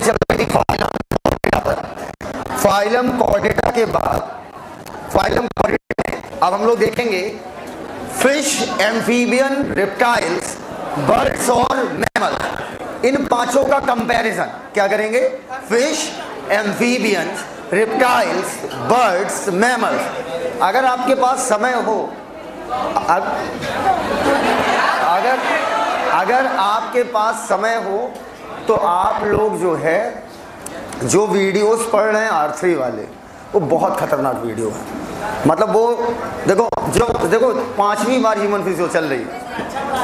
चल रही थी फाइलम कॉर्डेटा के बाद फाइलम कॉर्डेटा। अब हम लोग देखेंगे फिश, एम्फीबियन, रिप्टाइल्स, बर्ड्स और मैमल्स, इन पांचों का कंपैरिजन क्या करेंगे? Fish, amphibians, reptiles, birds, mammals. अगर आपके पास समय हो, अगर आपके पास समय हो तो आप लोग जो है जो वीडियोस पढ़ रहे हैं R3 वाले, वो बहुत खतरनाक वीडियो है। मतलब वो देखो 5वीं बार ह्यूमन फिजियो चल रही है,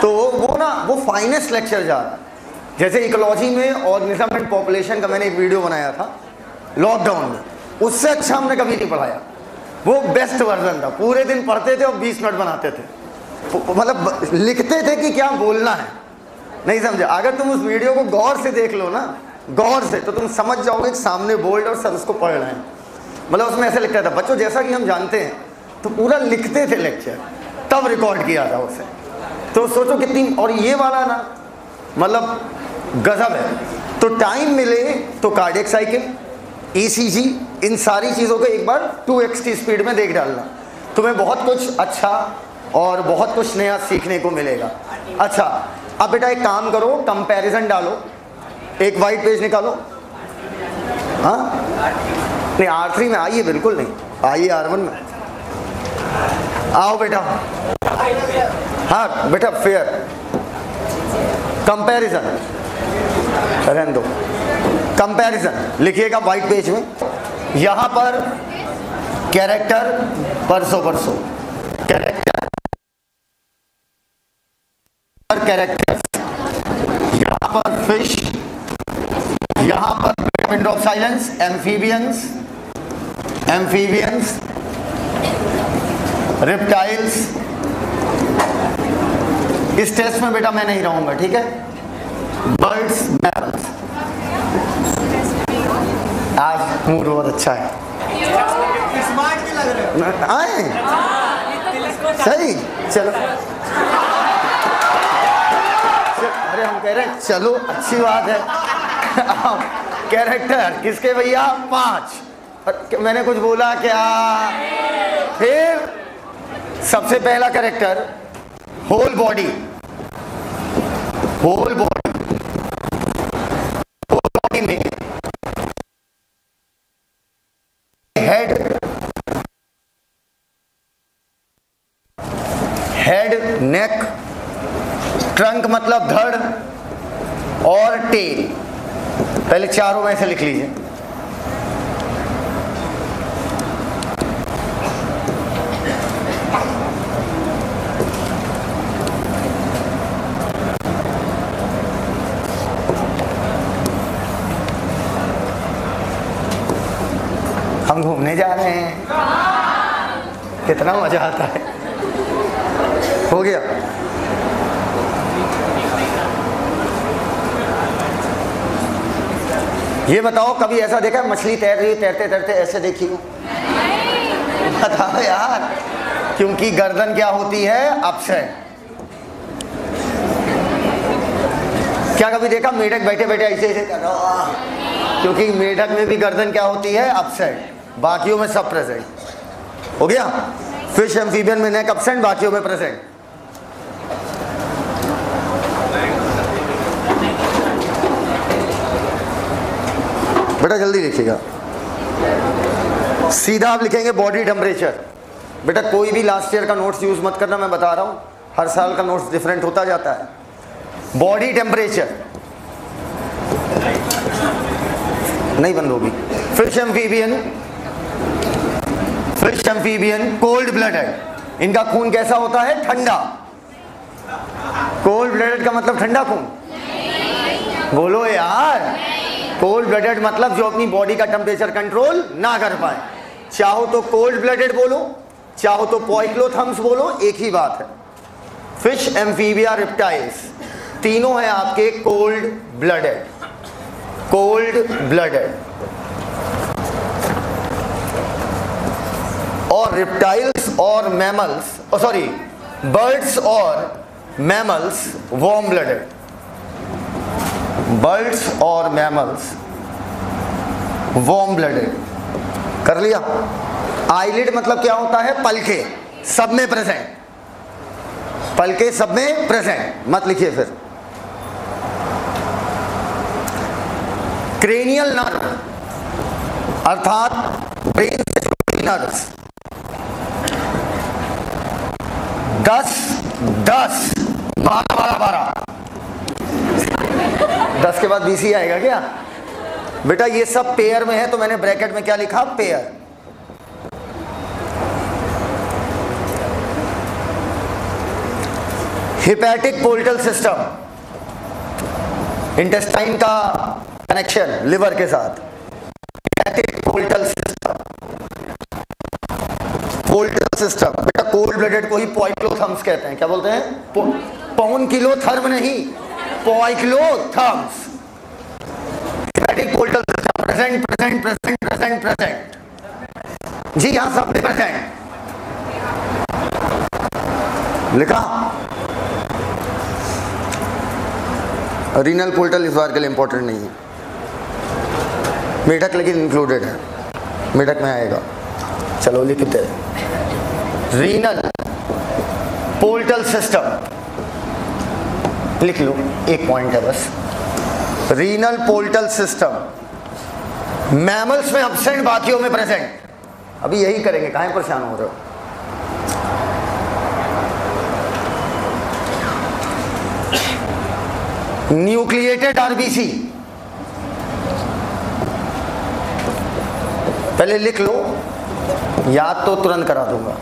तो वो ना वो फाइनेस्ट लेक्चर जा रहा है। जैसे इकोलॉजी में ऑर्गेनिज्म एंड पॉपुलेशन का मैंने एक वीडियो बनाया था लॉकडाउन में, उससे अच्छा हमने कभी नहीं पढ़ाया। वो बेस्ट वर्जन था, पूरे दिन पढ़ते थे और 20 मिनट बनाते थे, मतलब लिखते थे कि क्या बोलना है, नहीं समझे। अगर तुम उस वीडियो को गौर से देख लो ना, गौर से, तो तुम समझ जाओगे कि सामने बोल्ड और सर उसको पढ़ रहे हैं। मतलब उसमें ऐसे लिखता था, बच्चों जैसा कि हम जानते हैं, तो पूरा लिखते थे लेक्चर, तब रिकॉर्ड किया था उसे। तो सोचो कितनी, और ये वाला ना मतलब गजब है। तो टाइम मिले तो कार्डियक साइकिल, ECG, इन सारी चीज़ों को एक बार 2x की स्पीड में देख डालना, तुम्हें बहुत कुछ अच्छा और बहुत कुछ नया सीखने को मिलेगा। अच्छा, अब बेटा एक काम करो, कंपैरिजन डालो, एक वाइट पेज निकालो। हाँ नहीं, R3 में आइए, बिल्कुल नहीं, आइए R1 में आओ बेटा। हाँ बेटा, फेयर कंपैरिजन रहने दो, कंपैरिजन लिखिएगा वाइट पेज में। यहां पर कैरेक्टर परसों कैरेक्टर, यहां पर फिश, यहां पर window of silence, amphibians, reptiles. इस टेस्ट में बेटा मैं नहीं रहूंगा, ठीक है। Birds, mammals. आज मूड बहुत अच्छा है, स्मार्ट भी लग रहे हो। आए सही, चलो अरे हम कह रहे हैं चलो अच्छी बात है। कैरेक्टर किसके भैया? 5। मैंने कुछ बोला क्या? फिर सबसे पहला कैरेक्टर होल बॉडी में हेड, नेक, ट्रंक मतलब धड़ और टेल। पहले चारों में से लिख लीजिए। हम घूमने जा रहे हैं, कितना मजा आता है। हो गया। ये बताओ कभी ऐसा देखा है मछली तैर रही, तैरते तैरते ऐसे देखी हो? बताओ यार, क्योंकि गर्दन क्या होती है? अपसाइड। क्या कभी देखा मेढक बैठे बैठे ऐसे ऐसे कर रहा? क्योंकि मेढक में भी गर्दन क्या होती है? अपसाइड, बाकियों में सब प्रेजेंट। हो गया। फिश, एम्फीबियन में नेक अपसेंट, बाकियों में प्रेजेंट। बेटा जल्दी लिखिएगा, सीधा आप लिखेंगे बॉडी टेम्परेचर। बेटा कोई भी लास्ट ईयर का नोट्स यूज मत करना, मैं बता रहा हूं, हर साल का नोट्स डिफरेंट होता जाता है। बॉडी टेम्परेचर नहीं बंद होगी। फिश एम्फीबियन कोल्ड ब्लडेड, इनका खून कैसा होता है? ठंडा। कोल्ड ब्लडेड का मतलब ठंडा खून? बोलो यार। कोल्ड ब्लडेड मतलब जो अपनी बॉडी का टेम्परेचर कंट्रोल ना कर पाए। चाहो तो कोल्ड ब्लडेड बोलो, चाहो तो पोइक्लोथम्स बोलो, एक ही बात है। फिश, एम्फीबिया, रिप्टाइल्स तीनों हैं आपके कोल्ड ब्लडेड। और रिप्टाइल्स और मैमल्स, सॉरी बर्ड्स और मैमल्स वार्म ब्लडेड। बर्ड्स और मैमल्स वार्म ब्लडेड। कर लिया। आईलिड मतलब क्या होता है? पलके, सब में प्रेजेंट, पलके सब में प्रेजेंट। मत लिखिए फिर। क्रेनियल नर्व अर्थात ब्रेन से जुड़ी नर्व्स 10 10 12 12 12 10 के बाद 20 ही आएगा क्या बेटा? ये सब पेयर में है तो मैंने ब्रैकेट में क्या लिखा? Pair. Hepatic portal system, intestine का कनेक्शन लिवर के साथ। Hepatic portal system, portal system बेटा कोल्ड ब्लडेड को ही पोइक्लोथर्म्स कहते हैं। क्या बोलते हैं? पॉइक्लोथर्म नहीं, poikilotherms. Hepatic portal system present present present present present. जी हाँ, सब में प्रेजेंट लिखा। रीनल पोर्टल इस बार के लिए इंपॉर्टेंट नहीं है, मेढक लेकिन इंक्लूडेड है, मेढक में आएगा। चलो लिखते हैं रीनल पोर्टल सिस्टम, लिख लो, एक पॉइंट है बस। रीनल पोर्टल सिस्टम मैमल्स में एब्सेंट, बाकियों में प्रेजेंट। अभी यही करेंगे, काहे परेशान हो रहे हो? न्यूक्लिएटेड आरबीसी, पहले लिख लो, याद तो तुरंत करा दूंगा।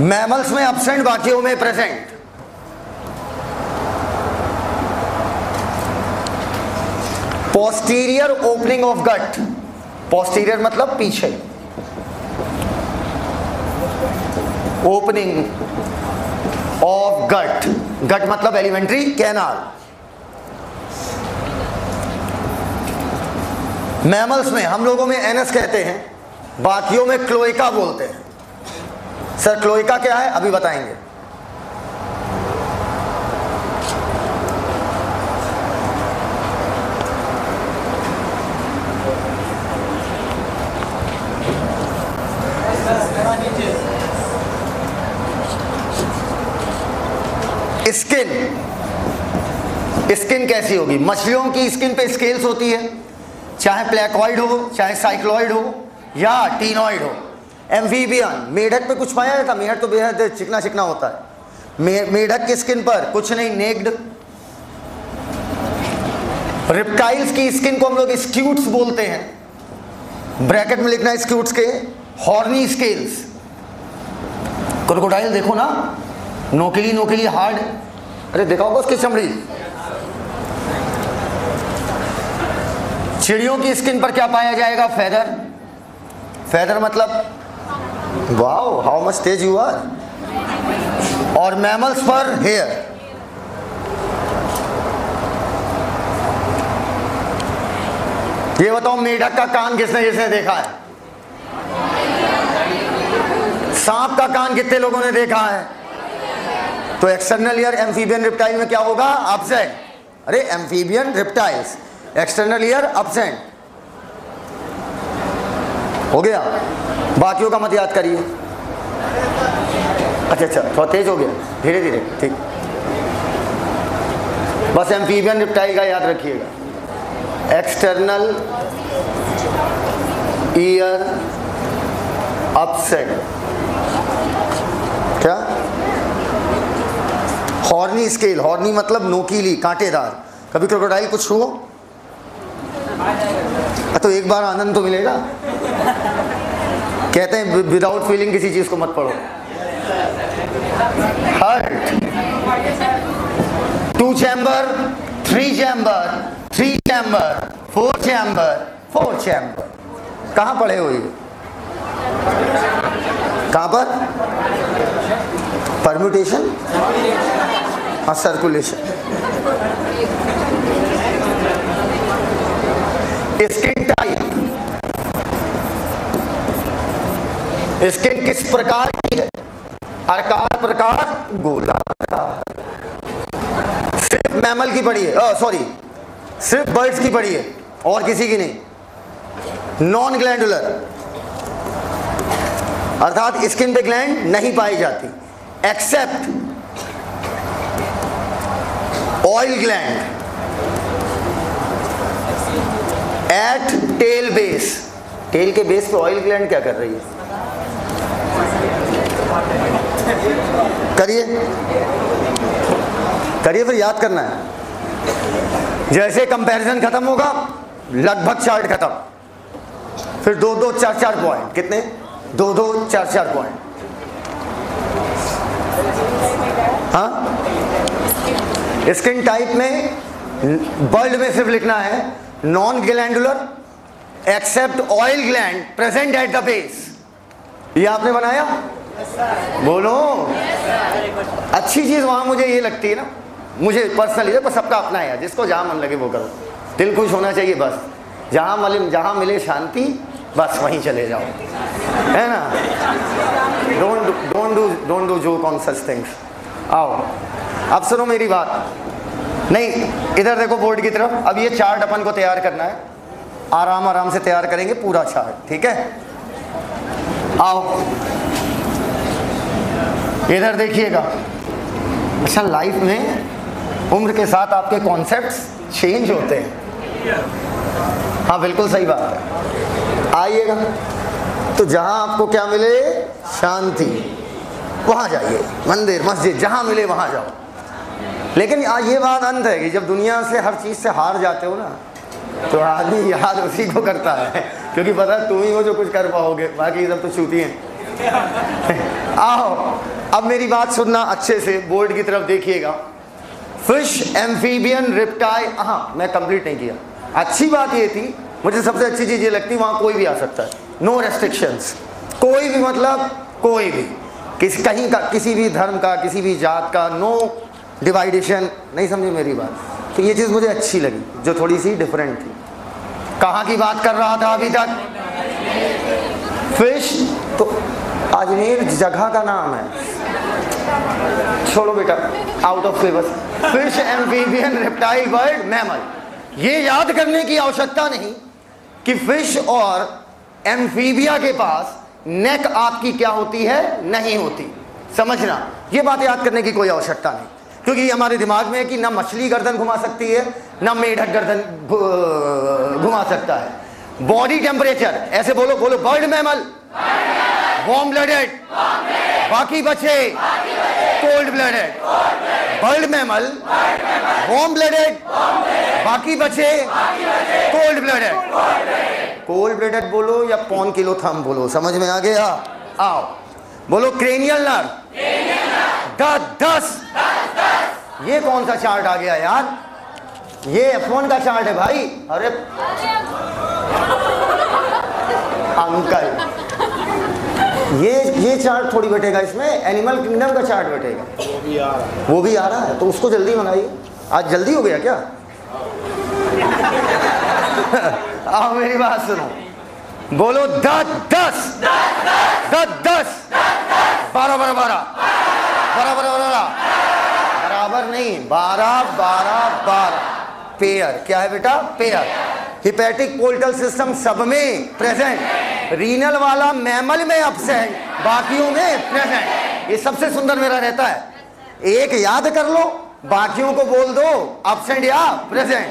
मैमल्स में एब्सेंट, बाकियों में present. Posterior opening of gut, posterior मतलब पीछे, ओपनिंग ऑफ गट, गट मतलब एलिमेंट्री कैनाल। मैमल्स में हम लोगों में एनस कहते हैं, बाकियों में क्लोएका बोलते हैं। सर क्लोएका क्या है? अभी बताएंगे। स्किन, स्किन कैसी होगी? मछलियों की स्किन पे स्केल्स होती है, चाहे प्लेकॉइड हो, चाहे साइक्लॉइड हो या टीनॉइड हो। एम्फीबियन, मेढक पे कुछ पाया था? मेढक तो बेहद चिकना चिकना होता है। मेढक की स्किन पर कुछ नहीं, नेक्ड। रिप्टाइल्स की स्किन को हम लोग स्क्यूट्स बोलते हैं, ब्रैकेट में लिखना स्क्यूट्स के। हॉर्नी स्केल्स, क्रोकोडाइल देखो ना, नोकीली नोकीली हार्ड, अरे देखा होगा उसकी चमड़ी। चिड़ियों की स्किन पर क्या पाया जाएगा? फेदर। फेदर मतलब वाओ हाउ मच तेज यू आर। और मैमल्स पर हेयर। ये बताओ मेढक का कान किसने किसने देखा है? सांप का कान कितने लोगों ने देखा है? तो एक्सटर्नल ईयर एम्फीबियन रिप्टाइल में क्या होगा? एब्सेंट। अरे amphibian reptiles, external ear absent. हो गया? बाकियों का मत याद करिए। अच्छा, थोड़ा तेज हो गया, धीरे धीरे, ठीक। बस एम्फीबियन रिप्टाइल का याद रखिएगा। External ear absent. क्या? हॉर्नी स्केल, हॉर्नी मतलब नोकीली, कांटेदार। कभी क्रोकोडाइल कुछ छुओ तो एक बार आनंद तो मिलेगा। कहते हैं विदाउट फीलिंग किसी चीज को मत पढ़ो। Heart, 2 chamber, 3 chamber, 3 chamber, 4 chamber, 4 chamber. कहाँ पढ़े हो ये? कहाँ पर? परम्यूटेशन और सर्कुलेशन। स्किन टाइप, स्किन किस प्रकार की है? आकार प्रकार गोलाकार। सिर्फ मैमल की पढ़ी है, सॉरी सिर्फ बर्ड्स की पढ़ी है। और किसी की नहीं। नॉन ग्लैंडुलर अर्थात स्किन पे ग्लैंड नहीं पाई जाती, except oil gland at tail base. Tail के बेस पे ऑयल ग्लैंड क्या कर रही है? करिए करिए, फिर याद करना है। जैसे कंपैरिजन खत्म होगा, लगभग चार्ट खत्म, फिर 2-2 4-4 पॉइंट। कितने? 2-2 4-4 पॉइंट। हाँ, स्किन टाइप में वर्ल्ड में सिर्फ लिखना है non glandular except oil gland present at the base. ये आपने बनाया? बोलो। अच्छी चीज वहां मुझे ये लगती है ना, मुझे पर्सनली, बस सबका अपना है, जिसको जहां मन लगे वो करो, दिल खुश होना चाहिए बस। जहां मिले शांति, बस वहीं चले जाओ, है ना। Don't do joke on such things. आओ अब सुनो मेरी बात। नहीं, इधर देखो बोर्ड की तरफ। अब ये चार्ट अपन को तैयार करना है, आराम आराम से तैयार करेंगे पूरा चार्ट, ठीक है। आओ इधर देखिएगा। अच्छा, लाइफ में उम्र के साथ आपके कॉन्सेप्ट्स चेंज होते हैं। हाँ बिल्कुल सही बात है। आइएगा तो जहां आपको क्या मिले, शांति, वहां जाइए। मंदिर मस्जिद जहां मिले वहां जाओ। लेकिन ये बात अंत है कि जब दुनिया से हर चीज से हार जाते हो ना, तो आदमी याद उसी को करता है, क्योंकि पता तुम ही हो जो कुछ कर पाओगे, बाकी सब तो छूती हैं। आओ अब मेरी बात सुनना अच्छे से, बोर्ड की तरफ देखिएगा। Fish, amphibian, reptile. हाँ, मैं कंप्लीट नहीं किया। अच्छी बात ये थी, मुझे सबसे अच्छी चीज ये लगती, वहां कोई भी आ सकता है, नो रेस्ट्रिक्शंस। कोई भी, मतलब कोई भी, कहीं का, किसी भी धर्म का, किसी भी जात का, नो डिवाइडेशन। नहीं समझे मेरी बात? तो ये चीज मुझे अच्छी लगी, जो थोड़ी सी डिफरेंट थी। कहाँ की बात कर रहा था अभी तक? फिश। तो अजमेर जगह का नाम है, छोड़ो बेटा, out of syllabus. Fish, amphibian, reptile, bird, mammal. ये याद करने की आवश्यकता नहीं कि फिश और एम्फीबिया के पास नेक आपकी क्या होती है, नहीं होती। समझना, ये बात याद करने की कोई आवश्यकता नहीं, क्योंकि ये हमारे दिमाग में है कि ना मछली गर्दन घुमा सकती है, ना मेढक गर्दन घुमा सकता है। बॉडी टेम्परेचर, ऐसे बोलो, बोलो, बर्ड मैमल, वार्म ब्लडेड, बाकी बचे cold blooded. Bird mammal, warm blooded, बाकी बचे कोल्ड ब्लडेड। कोल्ड ब्लडेड बोलो या पॉन किलो थम बोलो, समझ में आ गया? आओ बोलो, क्रेनियल नर्व, 10। ये कौन सा चार्ट आ गया यार? ये F1 का चार्ट है भाई। अरे अंकल, ये चार्ट थोड़ी बैठेगा इसमें, एनिमल किंगडम का चार्ट बैठेगा। वो भी आ रहा है, तो उसको जल्दी बनाइए। आज जल्दी हो गया क्या? आओ मेरी बात सुनो, बोलो 10 12 बराबर नहीं, 12 पेयर। क्या है बेटा? पेयर। हिपैटिक पोर्टल सिस्टम सब में प्रेजेंट, रीनल वाला मैमल में एब्सेंट, बाकियों में प्रेजेंट। ये सबसे सुंदर मेरा रहता है, एक याद कर लो, बाकियों को बोल दो एब्सेंट या प्रेजेंट।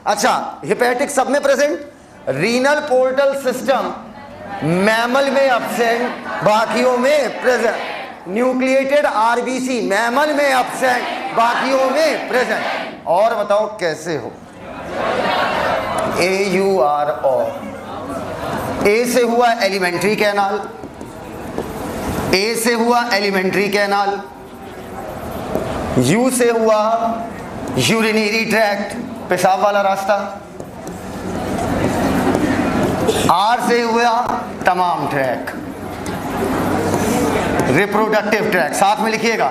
अच्छा, हिपैटिक सब में present, renal portal system mammal में एब्सेंट, बाकियों में प्रेजेंट। न्यूक्लिएटेड आरबीसी मैमल में एब्सेंट, बाकियों में प्रेजेंट। और बताओ कैसे हो? AUR। ए से हुआ एलिमेंट्री कैनाल, ए से हुआ एलिमेंट्री कैनाल, यू से हुआ यूरिनरी ट्रैक्ट, पेशाब वाला रास्ता, आर से हुआ तमाम ट्रैक, रिप्रोडक्टिव ट्रैक। साथ में लिखिएगा,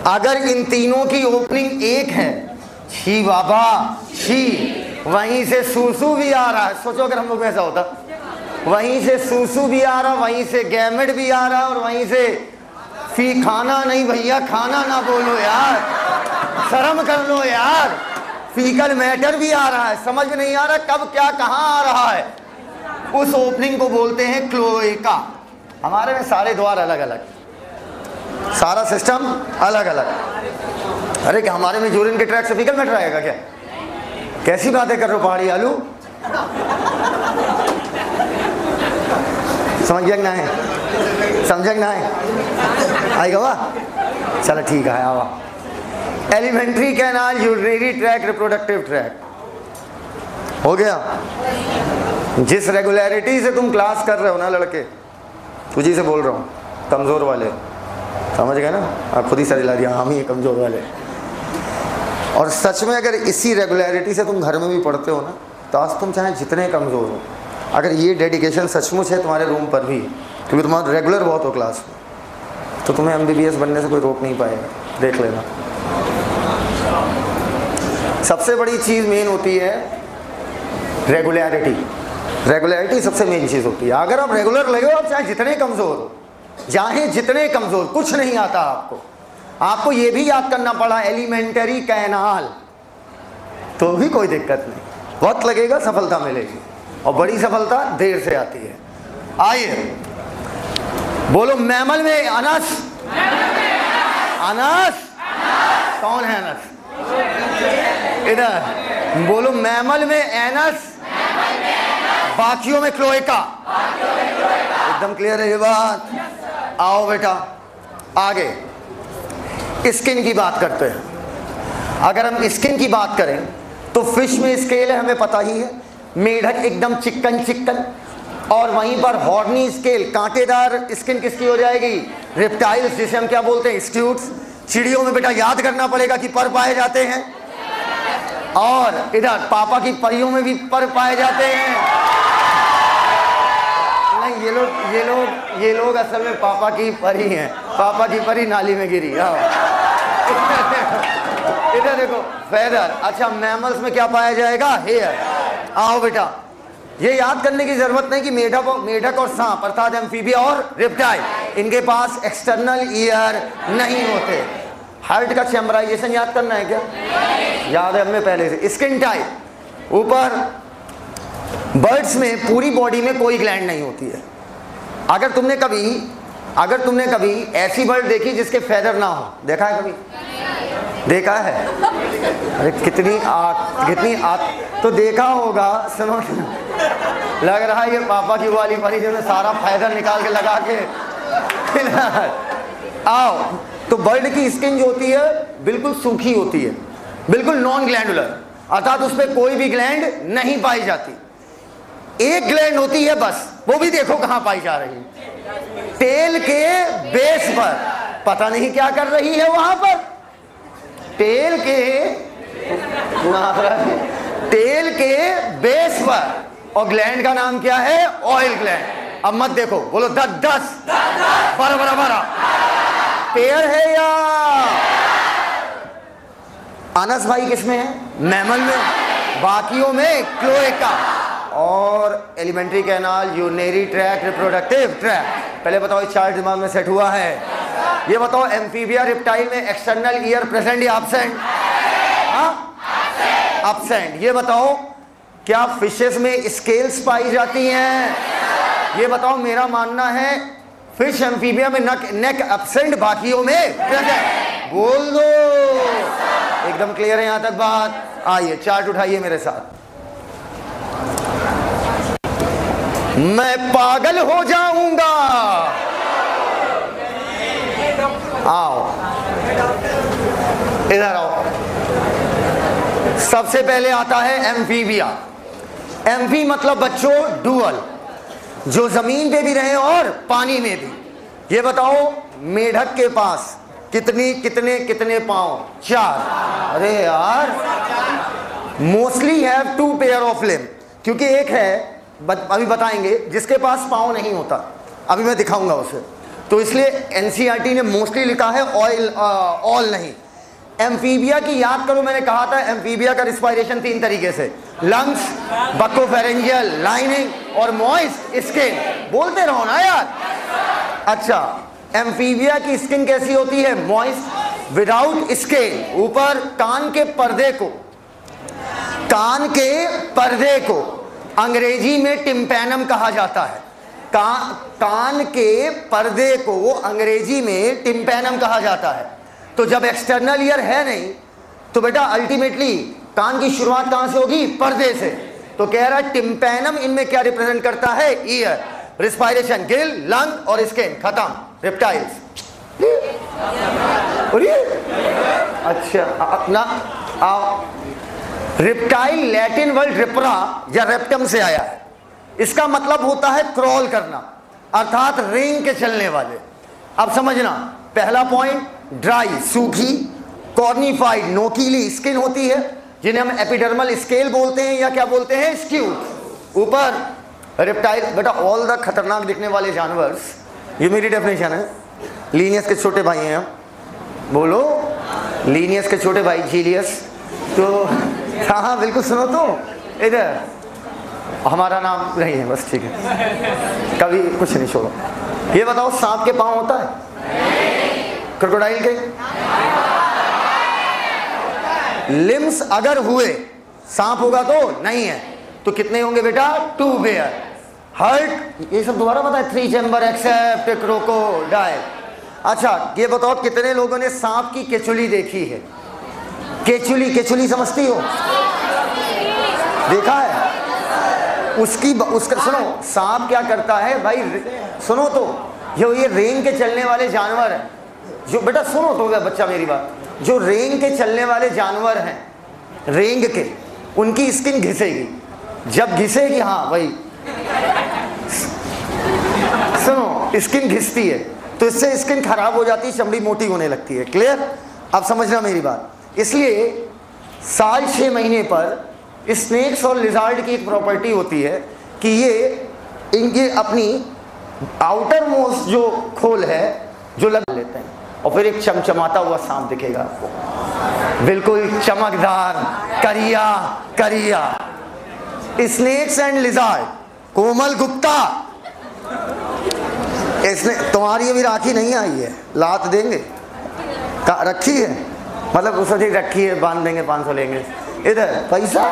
अगर इन तीनों की ओपनिंग एक है, छी बाबा छी, वहीं से सूसू भी आ रहा है। सोचो अगर हम लोग में ऐसा होता, वहीं से सूसू भी आ रहा, वहीं से गैमेट भी आ रहा, और वहीं से खाना नहीं भैया, खाना ना बोलो यार, शर्म कर लो यार, फीकल मैटर भी आ रहा है, समझ में नहीं आ रहा कब क्या कहाँ आ रहा है, उस ओपनिंग को बोलते हैं क्लोएका। हमारे में सारे द्वार अलग अलग, सारा सिस्टम अलग अलग। अरे क्या हमारे में यूरिन के ट्रैक से फीकल मैटर आएगा क्या? कैसी बातें कर रहे हो पहाड़ी आलू? समझ ना है, समझ ना है, आएगा वाह, चलो ठीक है। आवा alimentary canal, urinary track, reproductive tract हो गया। जिस रेगुलरिटी से तुम क्लास कर रहे हो ना लड़के, तुझी से बोल रहा हूँ, कमज़ोर वाले, समझ गए ना? आप खुद ही सर हिला दिया, हम ही कमज़ोर वाले। और सच में अगर इसी रेगुलरिटी से तुम घर में भी पढ़ते हो ना, तो आज तुम चाहे जितने कमज़ोर हो, अगर ये डेडिकेशन सचमुच है तुम्हारे रूम पर भी, क्योंकि तुम रेगुलर बहुत हो क्लास में, तो तुम्हें MBBS बनने से कोई रोक नहीं पाएगा, देख लेना। सबसे बड़ी चीज़ मेन होती है रेगुलरिटी। रेगुलरिटी सबसे मेन चीज़ होती है। अगर आप रेगुलर लगे हो, आप चाहे जितने कमज़ोर हो, चाहे जितने कमज़ोर, कुछ नहीं आता आपको, आपको ये भी याद करना पड़ा एलिमेंटरी कैनाल, तो भी कोई दिक्कत नहीं, वक्त लगेगा, सफलता मिलेगी, और बड़ी सफलता देर से आती है। आइए बोलो, मैमल में अनस, अनस कौन है? अनस इधर बोलो, मैमल में एनस, बाकियों में क्लोएका। एकदम क्लियर है ये बात? आओ बेटा आगे स्किन की बात करते हैं। अगर हम स्किन की बात करें तो फिश में स्केल है, हमें पता ही है, मेढक एकदम चिकन चिकन, और वहीं पर हॉर्नी स्केल, कांटेदार स्किन किसकी हो जाएगी? रिप्टाइल्स, जिसे हम क्या बोलते हैं? स्ट्यूट्स। चिड़ियों में बेटा याद करना पड़ेगा कि पर पाए जाते हैं, और इधर पापा की परियों में भी पर पाए जाते हैं। नहीं, ये लोग असल में पापा की परी हैं, पापा की परी नाली में गिरी। इधर देखो फेदर। अच्छा, मैमल्स में क्या पाया जाएगा? हेयर। आओ बेटा, ये याद करने की जरूरत नहीं कि मेढक और सांप अर्थात एम्फीबिया और रिप्टाइल, इनके पास एक्सटर्नल ईयर नहीं होते। हार्ट का चैम्बराइजेशन याद करना है क्या? याद है हमें पहले से। स्किन टाइप, ऊपर बर्ड्स में पूरी बॉडी में कोई ग्लैंड नहीं होती है। अगर तुमने कभी ऐसी बर्ड देखी जिसके फेदर ना हो, देखा है कभी? देखा है? अरे कितनी आत तो देखा होगा। सुनो, लग रहा है ये पापा की वाली परी जो सारा फेदर निकाल के लगा के। आओ, तो बर्ड की स्किन जो होती है बिल्कुल सूखी होती है, बिल्कुल नॉन ग्लैंडुलर, अर्थात उस पर कोई भी ग्लैंड नहीं पाई जाती। एक ग्लैंड होती है बस, वो भी देखो कहां पाई जा रही है? टेल के बेस पर। पता नहीं क्या कर रही है वहां पर। टेल के बेस पर, और ग्लैंड का नाम क्या है? Oil gland. अब मत देखो, बोलो 10 बड़ा पेड़ है या अनस भाई किसमें है? मैमल में, बाकियों में क्लोएका, और alimentary canal, urinary track, reproductive tract. पहले बताओ ये चार्ट दिमाग में सेट हुआ है? ये बताओ एम्फीबिया रिप्टाइल में एक्सटर्नल ईयर प्रेजेंट या एब्सेंट? एब्सेंट। ये बताओ क्या फिशेस में स्केल्स पाई जाती हैं? ये बताओ, मेरा मानना है फिश एम्फीबिया में नेक एब्सेंट, बाकियों में प्रेजेंट। बोल दो, एकदम क्लियर है यहां तक बात? आइए चार्ट उठाइए मेरे साथ। मैं पागल हो जाऊंगा। आओ इधर आओ। सबसे पहले आता है एम्फीबिया। एम्फी मतलब बच्चों डुअल, जो जमीन पे भी रहे और पानी में भी। ये बताओ मेढक के पास कितने पांव? 4। अरे यार, mostly have 2 pair of limb, क्योंकि एक है अभी बताएंगे जिसके पास पांव नहीं होता, अभी मैं दिखाऊंगा उसे, तो इसलिए एनसीईआरटी ने मोस्टली लिखा है ऑल नहीं। एम्फीबिया की याद करो, मैंने कहा था एम्फीबिया का रिस्पायरेशन 3 तरीके से, लंग्स, बकोफेरेंजियल लाइनिंग और मॉइस्ट स्किन। बोलते रहो ना यार। अच्छा, एम्फीबिया की स्किन कैसी होती है? Moist, without skin. ऊपर कान के पर्दे को कान के पर्दे को अंग्रेजी में टिम्पैनम कहा जाता है। कान के पर्दे को अंग्रेजी में टिम्पैनम कहा जाता है। तो जब एक्सटर्नल ईयर है नहीं तो बेटा अल्टीमेटली कान की शुरुआत कहां से होगी? पर्दे से। तो कह रहा है टिम्पैनम इनमें क्या रिप्रेजेंट करता है? ईयर। रिस्पायरेशन गिल, लंग और स्किन। खत्म। रेप्टाइल्स। अच्छा अपना आओ। रिप्टाइल लैटिन वर्ड रिपरा या रेप्टम से आया है। इसका मतलब होता है क्रॉल करना, अर्थात रेंग के चलने वाले। अब समझना, पहला पॉइंट ड्राई सूखी, कॉर्निफाइड नोकीली स्किन होती है जिन्हें हम एपिडर्मल स्केल बोलते हैं या क्या बोलते हैं? स्क्यूट। ऊपर रेप्टाइल बेटा ऑल द खतरनाक दिखने वाले जानवर, ये मेरी डेफिनेशन है। लीनियस के छोटे भाई हैं हम, बोलो लीनियस के छोटे भाई जीलियस। तो हाँ हाँ बिल्कुल सुनो, तो इधर हमारा नाम नहीं है बस, ठीक है, कभी कुछ नहीं छोड़ो। ये बताओ सांप के पांव होता है? क्रोकोडाइल के? लिम्स अगर हुए, सांप होगा तो नहीं है, तो कितने होंगे बेटा? 2 पेयर। हार्ट ये सब दोबारा बताए, 3 चैम्बर एक्सेप्ट क्रोकोडाइल। अच्छा ये बताओ कितने लोगों ने सांप की केचुली देखी है? केचुली, केचुली समझती हो? देखा है? उसका सुनो, सांप क्या करता है भाई? सुनो तो, ये रेंग के चलने वाले जानवर हैं जो, बेटा सुनो तो बच्चा मेरी बात, जो रेंग के चलने वाले जानवर हैं, रेंग के, उनकी स्किन घिसेगी। जब घिसेगी, हाँ भाई सुनो, स्किन घिसती है तो इससे स्किन खराब हो जाती है, चमड़ी मोटी होने लगती है। क्लियर? अब समझना मेरी बात। इसलिए साल 6 महीने पर स्नेक्स और लिजार्ड की एक प्रॉपर्टी होती है कि ये इनके अपनी आउटर मोस्ट जो खोल है जो लगा लेते हैं, और फिर एक चमचमाता हुआ सांप दिखेगा आपको, बिल्कुल चमकदार, करिया करिया। Snakes and lizard. Komal Gupta, इसने तुम्हारी अभी राखी नहीं आई है, लात देंगे? रखी है, मतलब उस ठीक रखी है, बांध देंगे, 500 लेंगे। इधर पैसा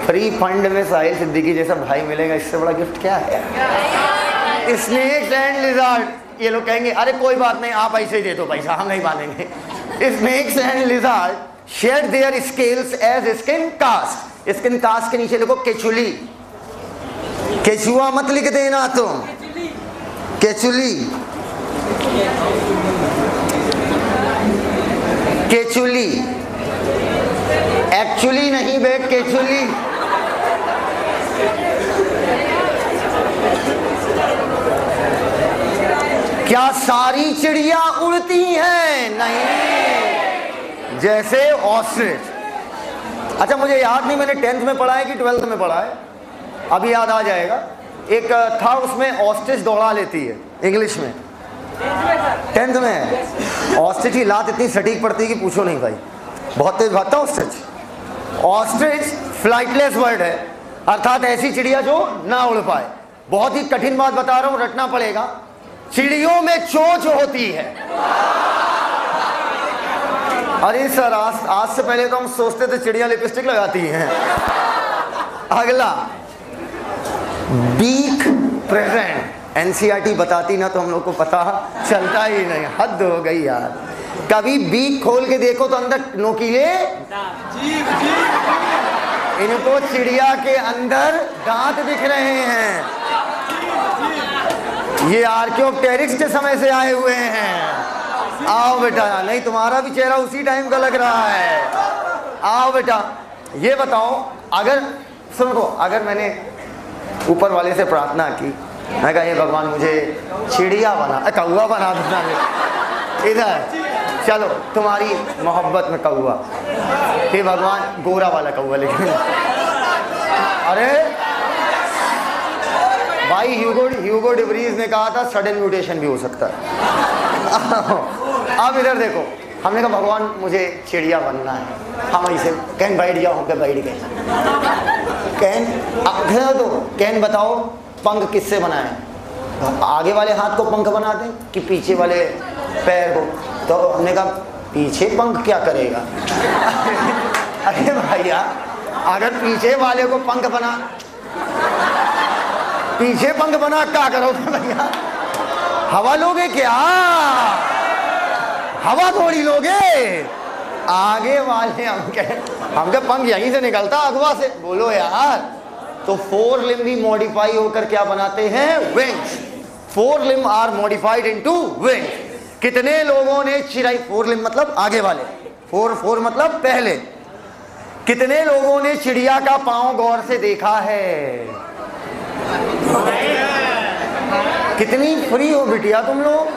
फ्री फंड में साहिल सिद्दीकी जैसा भाई मिलेगा, इससे बड़ा गिफ्ट क्या है? Snacks and lizard. ये लोग कहेंगे अरे कोई बात नहीं, आप ऐसे ही दे दो पैसा, हम नहीं बांधेंगे। Snakes and lizard shed their scales as skin cast. Skin cast के नीचे देखो केचुली। केचुआ मत लिख देना तुम, केचुली। केचुली एक्चुअली नहीं बे, केचुली। क्या सारी चिड़िया उड़ती हैं? नहीं, जैसे ऑस्ट्रिच। अच्छा मुझे याद नहीं मैंने 10th में पढ़ा है कि 12th में पढ़ा है, अभी याद आ जाएगा। एक था उसमें ऑस्ट्रिच दौड़ा लेती है, इंग्लिश में 10th में है। ऑस्ट्रिच की लात इतनी सटीक पड़ती है कि पूछो नहीं भाई, बहुत तेज भागता ऑस्ट्रिच। ऑस्ट्रिच फ्लाइटलेस बर्ड है, अर्थात ऐसी चिड़िया जो ना उड़ पाए। बहुत ही कठिन बात बता रहा हूं, रटना पड़ेगा। चिड़ियों में चोंच होती है। अरे सर आज से पहले तो हम सोचते थे चिड़िया लिपस्टिक लगाती हैं। अगला बीक प्रेजेंट। एनसीईआरटी बताती ना तो हम लोग को पता चलता ही नहीं, हद हो गई यार। कभी बीक खोल के देखो तो अंदर नोकीले, इनको चिड़िया के अंदर दांत दिख रहे हैं। ये आर्कियोप्टेरिक्स के समय से आए हुए हैं। आओ बेटा, नहीं तुम्हारा भी चेहरा उसी टाइम का लग रहा है। आओ बेटा, ये बताओ, अगर सुनो, अगर मैंने ऊपर वाले से प्रार्थना की, मैं कहा हे भगवान मुझे चिड़िया बना, कौवा बना देना, इधर चलो तुम्हारी मोहब्बत में कौवा, हे भगवान गोरा वाला कौवा। लेकिन अरे भाई ह्यूगो डिवरीज ने कहा था सडन म्यूटेशन भी हो सकता है। अब इधर देखो, हमने कहा भगवान मुझे चिड़िया बनना है, हम ऐसे कैन बैठ जाओ, हम बैठ गए। कैन तो कैन बताओ पंख किससे बनाए? आगे वाले हाथ को पंख बना दें कि पीछे वाले पैर को? तो हमने कहा पीछे पंख क्या करेगा? अरे भैया, अगर पीछे वाले को पंख बना, पीछे पंख बना क्या करोगे भैया? हवा लोगे क्या? हवा थोड़ी लोगे। आगे वाले हमके पंख यहीं से निकलता अगवा से। बोलो यार। तो 4 लिम्ब भी मॉडिफाई होकर क्या बनाते हैं? Wings. 4 limb are modified into wings. कितने लोगों ने चिड़ै, 4 लिम्ब मतलब आगे वाले, 4 मतलब पहले, कितने लोगों ने चिड़िया का पांव गौर से देखा है? कितनी फ्री हो बिटिया तुम लोग,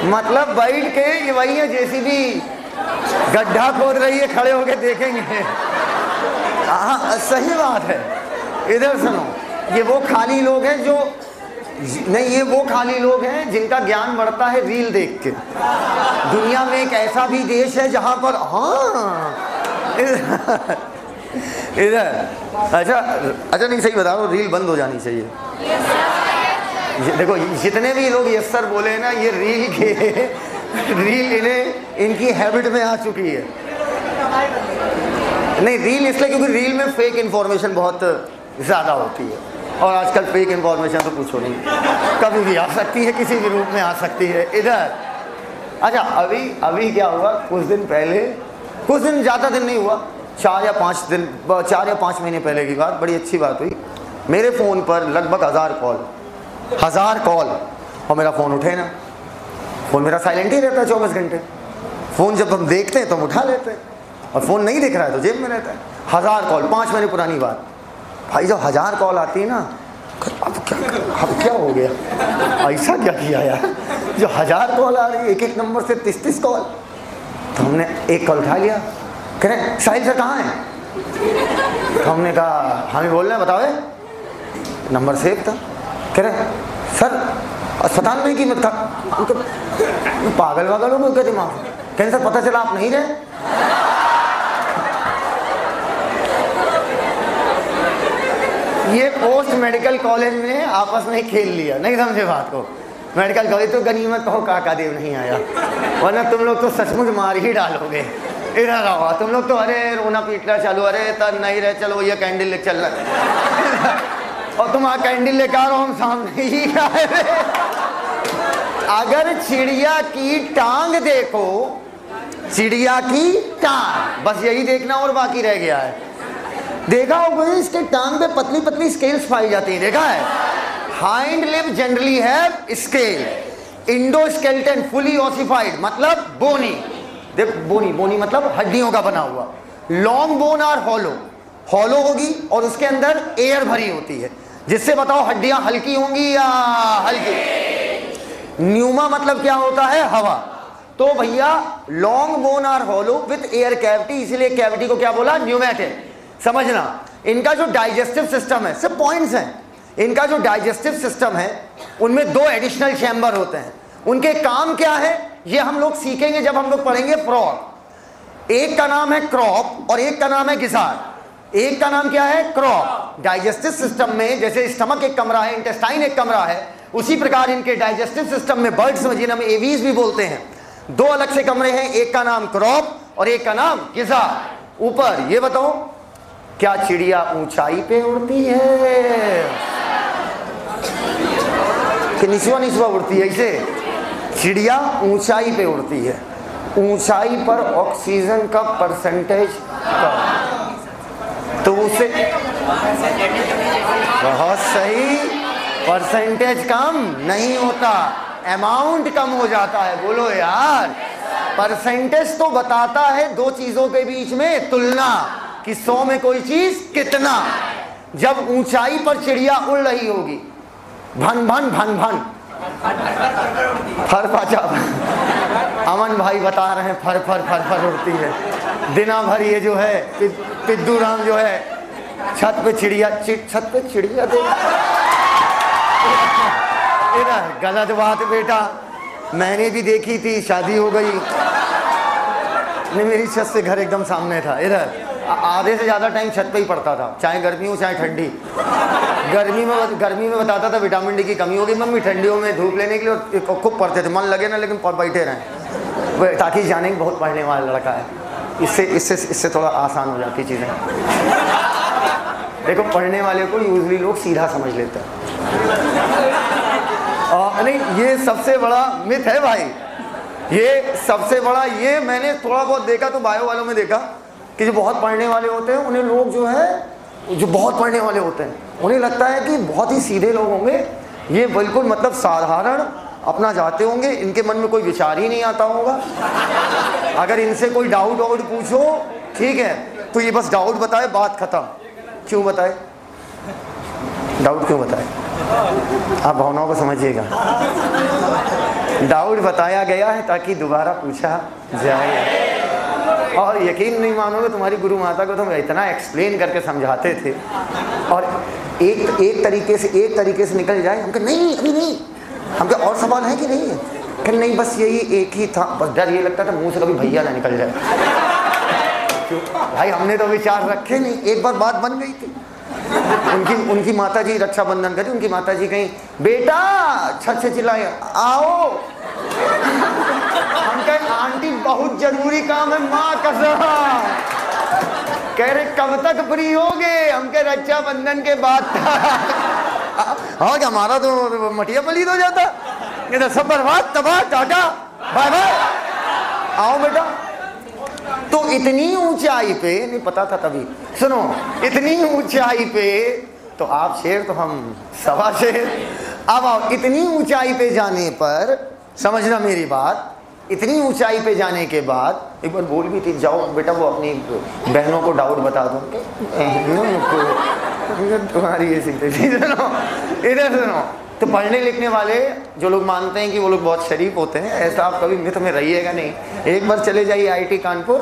मतलब बैठ के ये वही है जैसी भी गड्ढा खोद रही है, खड़े होके देखेंगे। हाँ सही बात है। इधर सुनो, ये वो खाली लोग हैं जो नहीं, ये वो खाली लोग हैं जिनका ज्ञान बढ़ता है रील देख के। दुनिया में एक ऐसा भी देश है जहां पर, हाँ इधर अच्छा नहीं, सही बता रहा हूँ, रील बंद हो जानी चाहिए। देखो जितने भी लोग यस सर बोले ना, ये रील इन्हें इनकी हैबिट में आ चुकी है। नहीं रील इसलिए क्योंकि रील में फेक इंफॉर्मेशन बहुत ज़्यादा होती है, और आजकल फेक इंफॉर्मेशन तो पूछो नहीं, कभी भी आ सकती है, किसी भी रूप में आ सकती है। इधर अच्छा, अभी क्या हुआ, कुछ दिन पहले, कुछ दिन ज़्यादा दिन नहीं हुआ, 4 या 5 महीने पहले की बात, बड़ी अच्छी बात हुई। मेरे फ़ोन पर लगभग 1000 कॉल, और मेरा फ़ोन उठे ना। फ़ोन मेरा साइलेंट ही रहता है 24 घंटे। फ़ोन जब हम देखते हैं तो हम उठा लेते हैं, और फ़ोन नहीं दिख रहा है तो जेब में रहता है। 1000 कॉल, 5 महीने पुरानी बात। भाई जब 1000 कॉल आती है ना, अब क्या हो गया, ऐसा क्या किया यार, जो 1000 कॉल आ रही है, एक नंबर से 30 कॉल। तो हमने एक कॉल उठा लिया, कह रहे साहिल सर कहाँ हैं? तो हमने कहा हमें बोल रहे हैं, बताओ। नंबर सेव था। कह रहे सर अस्पताल में की मत था, तो पागल वागल हो गए दिमाग। कह सर पता चला आप नहीं रहे। ये पोस्ट मेडिकल कॉलेज में आपस में खेल लिया, नहीं समझे बात को। मेडिकल कॉलेज तो गनीमत कहो काका देव नहीं आया, वरना तुम लोग तो सचमुच मार ही डालोगे। इधर आओ तुम लोग तो, अरे रोना पीटना चालू, अरे तर नहीं रहे, चलो ये कैंडल ले चल रहा, और तुम कैंडल लेकर आ रहे हो, हम सामने ही आए। अगर चिड़िया की टांग देखो, चिड़िया की टांग, बस यही देखना और बाकी रह गया है। देखा होगा इसके टांग पे पतली पतली स्केल्स पाई जाती है, देखा है। हाइंड लिम्ब जनरली है स्केल, इंडोस्केलेटन फुली ओसिफाइड मतलब बोनी, देख बोनी मतलब हड्डियों का बना हुआ। लॉन्ग बोन और हॉलो होगी, और उसके अंदर एयर भरी होती है, जिससे बताओ हड्डियां हल्की होंगी या हल्की। न्यूमा मतलब क्या होता है? हवा। तो भैया लॉन्ग बोन और हॉलो विथ एयर कैविटी, इसीलिए कैविटी को क्या बोला? न्यूमेटिक। समझना, इनका जो डाइजेस्टिव सिस्टम है, सब पॉइंट्स हैं, इनका जो डाइजेस्टिव सिस्टम है उनमें 2 एडिशनल चैम्बर होते हैं। उनके काम क्या है ये हम लोग सीखेंगे जब हम लोग पढ़ेंगे फ्रॉग। एक का नाम है क्रॉप और एक का नाम है गिजार। एक का नाम क्या है? क्रॉप। डाइजेस्टिव सिस्टम में जैसे स्टमक एक कमरा है, इंटेस्टाइन एक कमरा है, उसी प्रकार इनके डाइजेस्टिव सिस्टम में बर्ड्स में, जिन्हें हम एवीज भी बोलते हैं, 2 अलग से कमरे हैं, एक का नाम क्रॉप और एक का नाम गिजार। ऊपर ये बताओ, क्या चिड़िया ऊंचाई पे उड़ती है कि निचवा उड़ती है? इसे चिड़िया ऊंचाई पे उड़ती है। ऊंचाई पर ऑक्सीजन का परसेंटेज कम, तो उसे बहुत सही, परसेंटेज कम नहीं होता, अमाउंट कम हो जाता है। बोलो यार, परसेंटेज तो बताता है 2 चीजों के बीच में तुलना, कि 100 में कोई चीज कितना। जब ऊंचाई पर चिड़िया उड़ रही होगी, भन भन भन भन फर पाचा, अमन भाई बता रहे हैं फर फर फर फर उड़ती है। दिना भर ये जो है पिद्दू राम जो है छत पे चिड़िया देख। गलत बात बेटा, मैंने भी देखी थी, शादी हो गई नहीं, मेरी छत से घर एकदम सामने था। इधर आधे से ज़्यादा टाइम छत पे ही पड़ता था, चाहे गर्मी हो चाहे ठंडी। गर्मी में बताता था विटामिन डी की कमी होगी मम्मी, ठंडियों में धूप लेने के लिए खूब पढ़ते थे, मन लगे ना लेकिन बैठे रहें। ताकि जाने कि बहुत पढ़ने वाला लड़का है। इससे थोड़ा आसान हो जाती चीज़ें। देखो पढ़ने वाले को यूजली लोग सीधा समझ लेते हैं। नहीं, ये सबसे बड़ा मिथ है भाई, ये सबसे बड़ा। ये मैंने थोड़ा बहुत देखा तो बायो वालों में देखा कि जो बहुत पढ़ने वाले होते हैं उन्हें लोग जो है, जो बहुत पढ़ने वाले होते हैं उन्हें लगता है कि बहुत ही सीधे लोग होंगे, ये बिल्कुल मतलब साधारण अपना जाते होंगे, इनके मन में कोई विचार ही नहीं आता होगा। अगर इनसे कोई डाउट वाउट पूछो, ठीक है, तो ये बस डाउट बताए, बात खत्म। क्यों बताए डाउट, क्यों बताए? आप भावनाओं को समझिएगा। डाउट बताया गया है ताकि दोबारा पूछा जाए। और यकीन नहीं मानोगे, तुम्हारी गुरु माता को तो मैं इतना एक्सप्लेन करके समझाते थे, और एक तरीके से निकल जाए। हम कहे नहीं अभी नहीं, हम कहे और सवाल है कि नहीं है? कहे नहीं बस यही एक ही था, बस डर ये लगता था मुंह से कभी भैया ना निकल जाए। क्यों भाई, हमने तो विचार रखे नहीं। एक बार बात बन गई थी, उनकी माता जी रक्षाबंधन करी, उनकी माता जी कहीं बेटा छत से चिल्लाए आओ। हम कहे आंटी बहुत जरूरी काम है, माँ कसम। कह रहे कब तक फ्री होगे? हम कहे रक्षाबंधन के बाद। हाँ क्या, हमारा तो मटिया पलीद हो जाता, ये तो सब बर्बाद, तबाह, टाटा, बाय बाय, आओ बेटा। तो इतनी ऊंचाई पे नहीं पता था तभी, सुनो, इतनी ऊंचाई पे तो आप शेर तो हम सवा शेर। अब आओ, इतनी ऊंचाई पे जाने पर समझना मेरी बात, इतनी ऊंचाई पे जाने के बाद एक बार बोल भी थी, जाओ बेटा वो अपनी बहनों को डाउट बता दो। तुम्हारी ये सीखते, इधर सुनो। तो पढ़ने लिखने वाले जो लोग मानते हैं कि वो लोग बहुत शरीफ होते हैं, ऐसा आप कभी मिथ में रहिएगा नहीं। एक बार चले जाइए आईटी कानपुर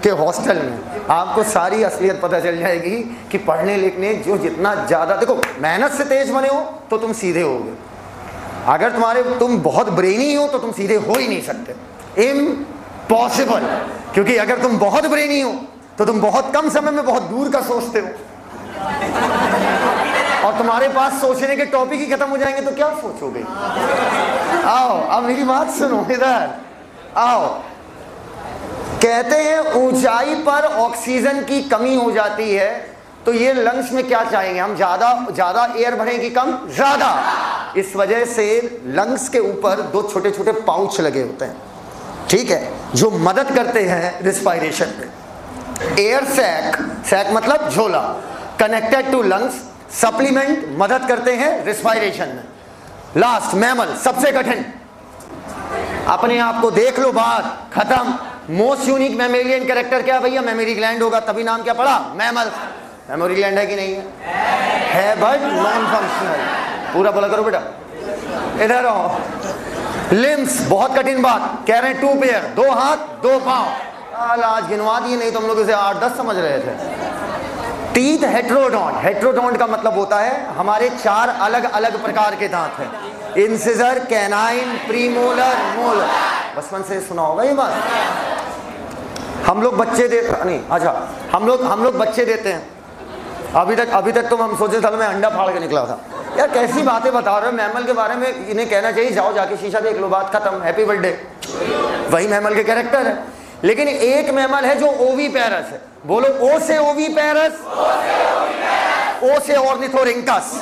के हॉस्टल में, आपको सारी असलियत पता चल जाएगी कि पढ़ने लिखने जो जितना ज़्यादा, देखो मेहनत से तेज बने हो तो तुम सीधे होगे, अगर तुम बहुत ब्रेनी हो तो तुम सीधे हो ही नहीं सकते, इम्पॉसिबल। क्योंकि अगर तुम बहुत ब्रेनी हो तो तुम बहुत कम समय में बहुत दूर का सोचते हो, और तुम्हारे पास सोचने के टॉपिक ही खत्म हो जाएंगे तो क्या सोचोगे? आओ अब मेरी बात सुनो, इधर आओ। कहते हैं ऊंचाई पर ऑक्सीजन की कमी हो जाती है, तो ये लंग्स में क्या चाहेंगे हम? ज्यादा एयर भरें कि कम? ज्यादा। इस वजह से लंग्स के ऊपर दो छोटे छोटे पाउच लगे होते हैं, ठीक है, जो मदद करते हैं रिस्पायरेशन में। एयर सैक मतलब झोला, कनेक्टेड टू लंग्स, सप्लीमेंट मदद करते हैं रिस्पायरेशन में। लास्ट मैमल, सबसे कठिन, अपने आप को देख लो, बात खत्म। मोस्ट यूनिक मैमेलियन कैरेक्टर क्या भैया? मेमोरी ग्लैंड होगा, तभी नाम क्या पड़ा? मैमल। मेमोरी ग्लैंड है कि नहीं है? है बट नॉन फंक्शनल। पूरा बोला करो बेटा, इधर आओ। लिम्स, बहुत कठिन बात, कह रहे हैं 2 पेयर, 2 हाथ 2 पांव। आज गिनवा दिए, नहीं तो हम लोग इसे 8-10 समझ रहे थे। टीथ हेट्रोडोंट, हेट्रोडोंट का मतलब होता है हमारे 4 अलग अलग प्रकार के दांत हैं, इंसिजर, कैनाइन, प्रीमोलर, मोलर। बचपन से सुना होगा ये बात। हम लोग बच्चे देते नहीं, अच्छा हम लोग बच्चे देते हैं। अभी तक तो हम सोचे साल में अंडा फाड़ के निकला था। यार कैसी बातें बता रहे हो मैमल के बारे में, इन्हें कहना चाहिए जाओ जाके शीशा देख लो, बात खत्म, हैप्पी बर्थडे। वही मैमल के कैरेक्टर है। लेकिन एक मैमल है जो ओवीपेरस है, बोलो ओ से ओवीपेरस, ओ से ऑर्निथोरिंकस,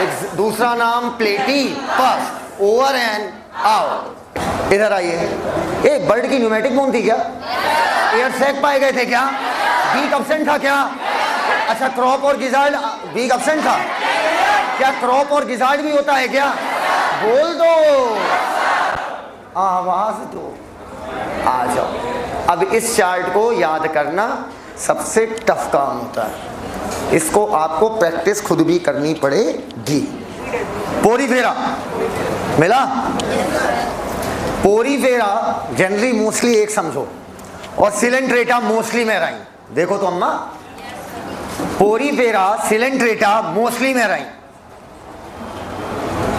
एक दूसरा नाम प्लेटीपस, ओवर एंड आउट। इधर आइए, एक बर्ड की न्यूमेटिक बोन थी क्या? एयर सैक पाए गए थे क्या? बीक एब्सेंट था क्या? अच्छा क्रॉप और गिजार्ड, बीक एब्सेंट था क्या? क्रॉप और गिजार्ड भी होता है क्या? बोल दो, आवाज दो, आ जाओ। अब इस चार्ट को याद करना सबसे टफ काम होता है, इसको आपको प्रैक्टिस खुद भी करनी पड़ेगी। पोरीफेरा मिला? पोरीफेरा जनरली मोस्टली एक समझो, और सिलेंट्रेटा मोस्टली मेराइन। देखो तो अम्मा, पोरीफेरा, सिलेंट्रेटा, मोस्टली मेराइन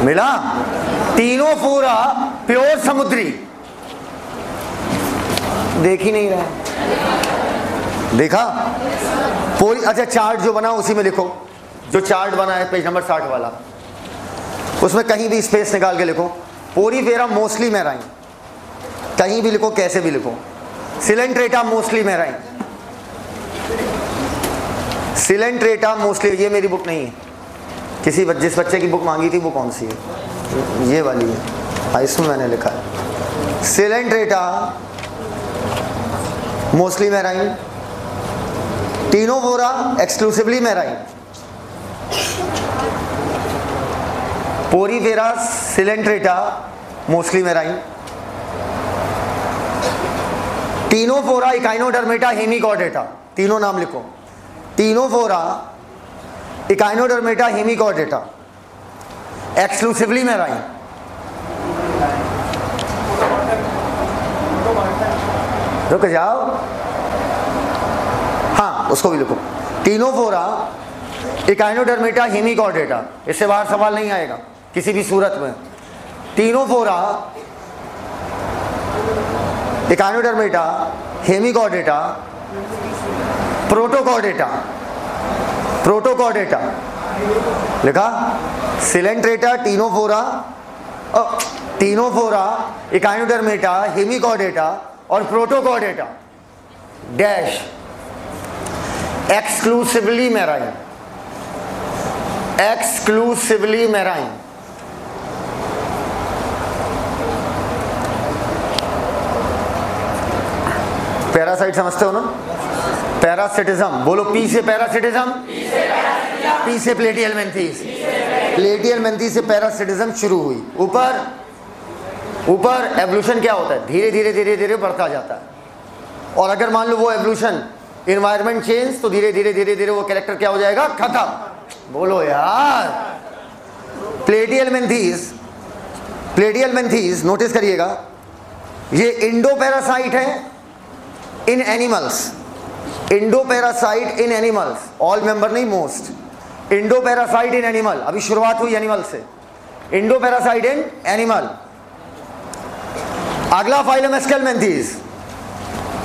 मिला? तीनों पूरा प्योर समुद्री। देख ही नहीं रहा, देखा? पोरी, अच्छा चार्ट जो बना उसी में लिखो, जो चार्ट बना है पेज नंबर 60 वाला, उसमें कहीं भी स्पेस निकाल के लिखो। पोरीफेरा मोस्टली मेराइन, कहीं भी लिखो, कैसे भी लिखो। Coelenterata mostly marine, Coelenterata mostly, ये मेरी बुक नहीं है, किसी जिस बच्चे की बुक मांगी थी वो कौन सी है, ये वाली है, हाँ इसमें मैंने लिखा है Coelenterata mostly marine, Ctenophora exclusively marine, Porifera Coelenterata mostly marine, Ctenophora Echinodermata Hemichordata, तीनों नाम लिखो, Ctenophora Echinodermata Hemichordata exclusively marine, रुक जाओ, हाँ उसको भी लिखो, टीनोफोरा इकाइनोडर्मेटा हेमिकॉर्डेटा, इससे बाहर सवाल नहीं आएगा किसी भी सूरत में। Ctenophora Echinodermata Hemichordata Protochordata, Protochordata लिखा, Coelenterata Ctenophora, Ctenophora Echinodermata Hemichordata और Protochordata dash exclusively marine, exclusively marine. Parasite समझते हो ना, पैरासिटिज्म बोलो, पी से पैरासिटिज्म, पी से प्लेटियल मेंथीस, प्लेटियल मेंथीस से पैरासिटिज्म शुरू हुई। ऊपर ऊपर एवोल्यूशन क्या होता है, धीरे धीरे धीरे धीरे बढ़ता जाता है, और अगर मान लो वो एवोल्यूशन इन्वायरमेंट चेंज तो धीरे धीरे धीरे धीरे वो कैरेक्टर क्या हो जाएगा, खत्म। बोलो यार, प्लेटियल मेंथीस, प्लेटियल मेंथीस नोटिस करिएगा, ये इंडो पैरासाइट है in animals, endoparasite in animals, all member नहीं, most, endoparasite in animal, अभी शुरुआत हुई एनिमल से, इंडो पैरासाइट इन एनिमल। अगला phylum Aschelminthes,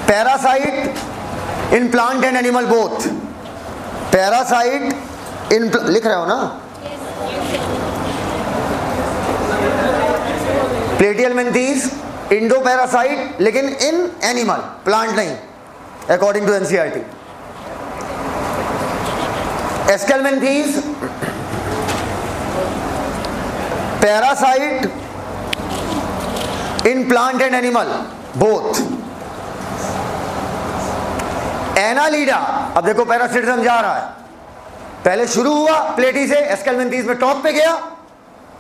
parasite in plant and animal both, parasite in, लिख रहे हो ना, प्लेटियल मेंथीस इंडो पैरासाइट लेकिन इन एनिमल, प्लांट नहीं, according to NCERT. Aschelminthes parasite in plant and animal both. Annelida, अब देखो parasitism जा रहा है, पहले शुरू हुआ प्लेटी से, एस्केलमेंथीस में टॉप पे गया,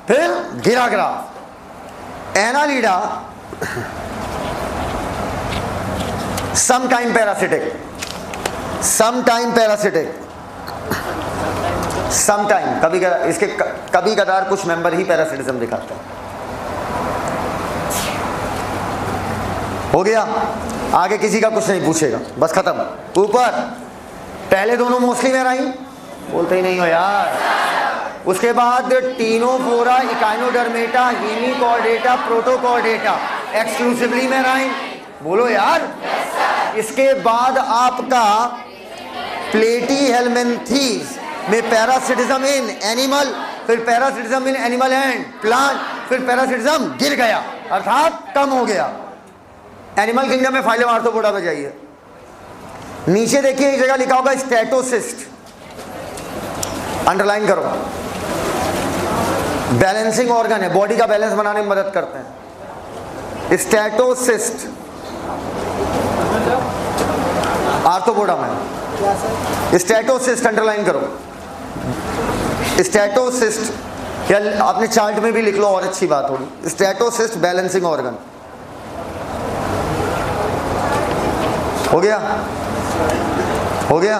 फिर गिरा graph. Annelida sometime parasitic, sometime parasitic, sometime, कभी इसके कभी कदार कुछ मेंबर ही पैरासिटिज्म दिखाते हैं। हो गया, आगे किसी का कुछ नहीं पूछेगा, बस खत्म। ऊपर पहले दोनों मोस्टली मेराइन, बोलते ही नहीं हो यार। उसके बाद Ctenophora Echinodermata Hemichordata Protochordata exclusively marine, बोलो यार। इसके बाद आपका प्लेटीहेल्मिन्थीस में पैरासिटिज्म इन एनिमल, फिर parasitism in animal and plant, फिर पैरासिटिज्म गिर गया अर्थात कम हो गया। एनिमल किंगडम में फाइलम आर्थ्रोपोडा में जाइए, नीचे देखिए एक जगह लिखा होगा स्टेटोसिस्ट, अंडरलाइन करो, बैलेंसिंग ऑर्गन है, बॉडी का बैलेंस बनाने में मदद करते हैं। स्टेटोसिस्ट आर्थ्रोपोडा में, स्टेटोसिस्ट अंडरलाइन करो, स्टेटोसिस्ट, या आपने चार्ट में भी लिख लो और अच्छी बात होगी। स्टेटोसिस्ट बैलेंसिंग ऑर्गन, हो गया, हो गया।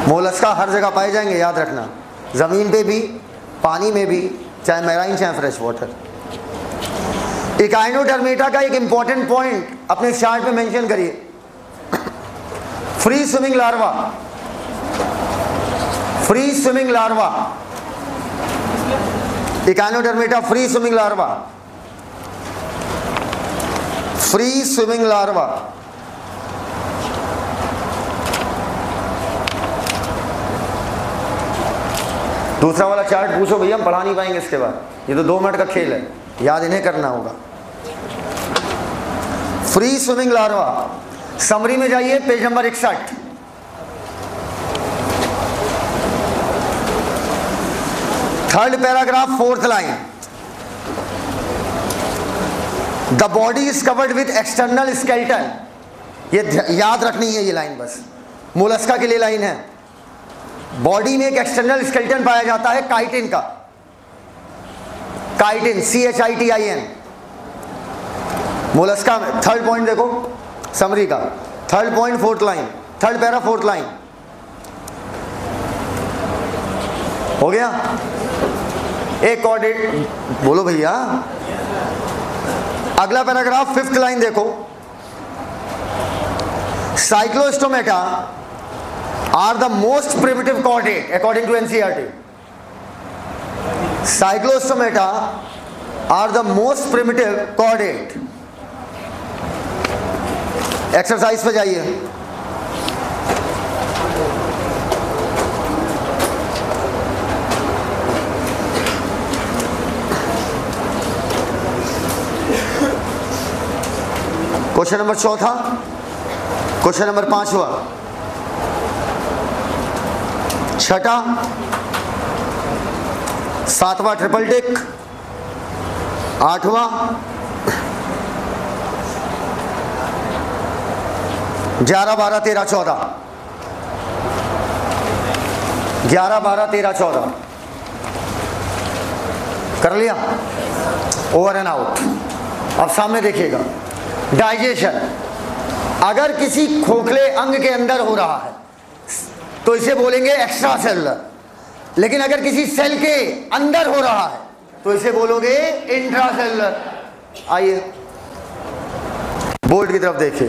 मोलस्का हर जगह पाए जाएंगे, याद रखना, जमीन पे भी, पानी में भी, चाहे मैराइन चाहे फ्रेश वाटर। इकाइनोडर्मेटा का एक इंपॉर्टेंट पॉइंट अपने चार्ट में मेंशन करिए, free swimming larva, free swimming larva, Echinodermata free swimming larva, free swimming larva. दूसरा वाला चार्ट पूछो भैया, हम पढ़ा नहीं पाएंगे इसके बाद, ये तो 2 मिनट का खेल है, याद इन्हें करना होगा। फ्री स्विमिंग लार्वा, समरी में जाइए page number 61। Third paragraph, 4th line. The body is covered with external skeleton. ये याद रखनी है ये लाइन, बस मोलस्का के लिए लाइन है। बॉडी में एक एक्सटर्नल स्केलेटन पाया जाता है काइटिन का, काइटिन, CHITIN। मोलस्का में थर्ड पॉइंट देखो समरी का, third point 4th line, third para 4th line हो गया। एक कोऑर्डिनेट बोलो भैया। अगला पैराग्राफ 5th लाइन देखो। Cyclostomata are the most primitive chordate according to NCERT. Cyclostomata are the most primitive chordate. Exercise पे जाइए। क्वेश्चन नंबर 4, क्वेश्चन नंबर 5, 6, 7वां ट्रिपल टिक, 8वां, 11, 12, 13, 14, 11, 12, 13, 14 कर लिया, ओवर एंड आउट। अब सामने देखिएगा, डाइजेशन अगर किसी खोखले अंग के अंदर हो रहा है तो इसे बोलेंगे एक्स्ट्रा सेलुलर, लेकिन अगर किसी सेल के अंदर हो रहा है तो इसे बोलोगे इंट्रा सेलुलर। आइए बोर्ड की तरफ देखिए।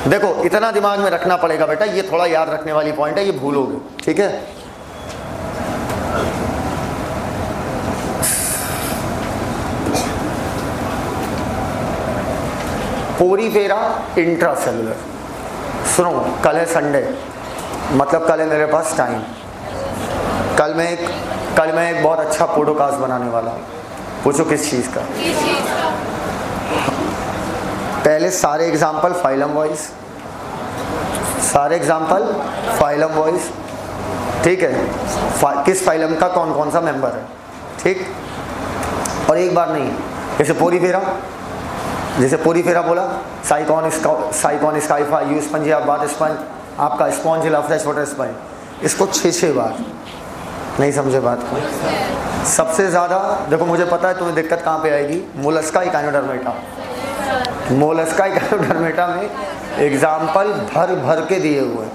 देखो इतना दिमाग में रखना पड़ेगा बेटा, ये थोड़ा याद रखने वाली पॉइंट है, ये भूलोगे, ठीक है। Porifera intra cellular. सुनो, कल है संडे, मतलब कल है मेरे पास टाइम। कल मैं एक बहुत अच्छा पॉडकास्ट बनाने वाला हूँ। पूछो किस चीज़ का? पहले सारे एग्जाम्पल फाइलम वाइज, सारे एग्जाम्पल फाइलम वाइज, ठीक है। किस फाइलम का कौन कौन सा मेंबर है, ठीक। और एक बार नहीं, जैसे पोरीफेरा बोला, साइकॉन स्काइफा, यू स्पंज, बात स्पंज, आपका स्पॉन्जिला, फ्रेश वाटर स्पंज, इसको 6 बार। नहीं समझे बात को? सबसे ज़्यादा देखो, मुझे पता है तुम्हें दिक्कत कहाँ पे आएगी, मोलस्का इकाइनोडर्मेटा। मोलस्का इकाइनोडर्मेटा में एग्जाम्पल भर भर के दिए हुए हैं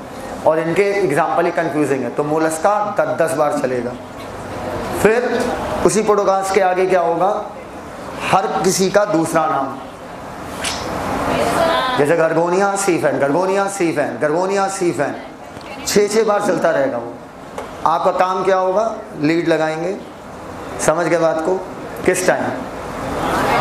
और इनके एग्जाम्पल ही कंफ्यूजिंग है, तो मोलस्का 10 बार चलेगा। फिर उसी पॉडकास्ट के आगे क्या होगा, हर किसी का दूसरा नाम, जैसे गर्गोनिया सीफेन, गर्गोनिया सीफेन, गर्गोनिया सीफेन, 6 बार चलता रहेगा वो। आपका काम क्या होगा, लीड लगाएंगे, समझ गए बात को? किस टाइम,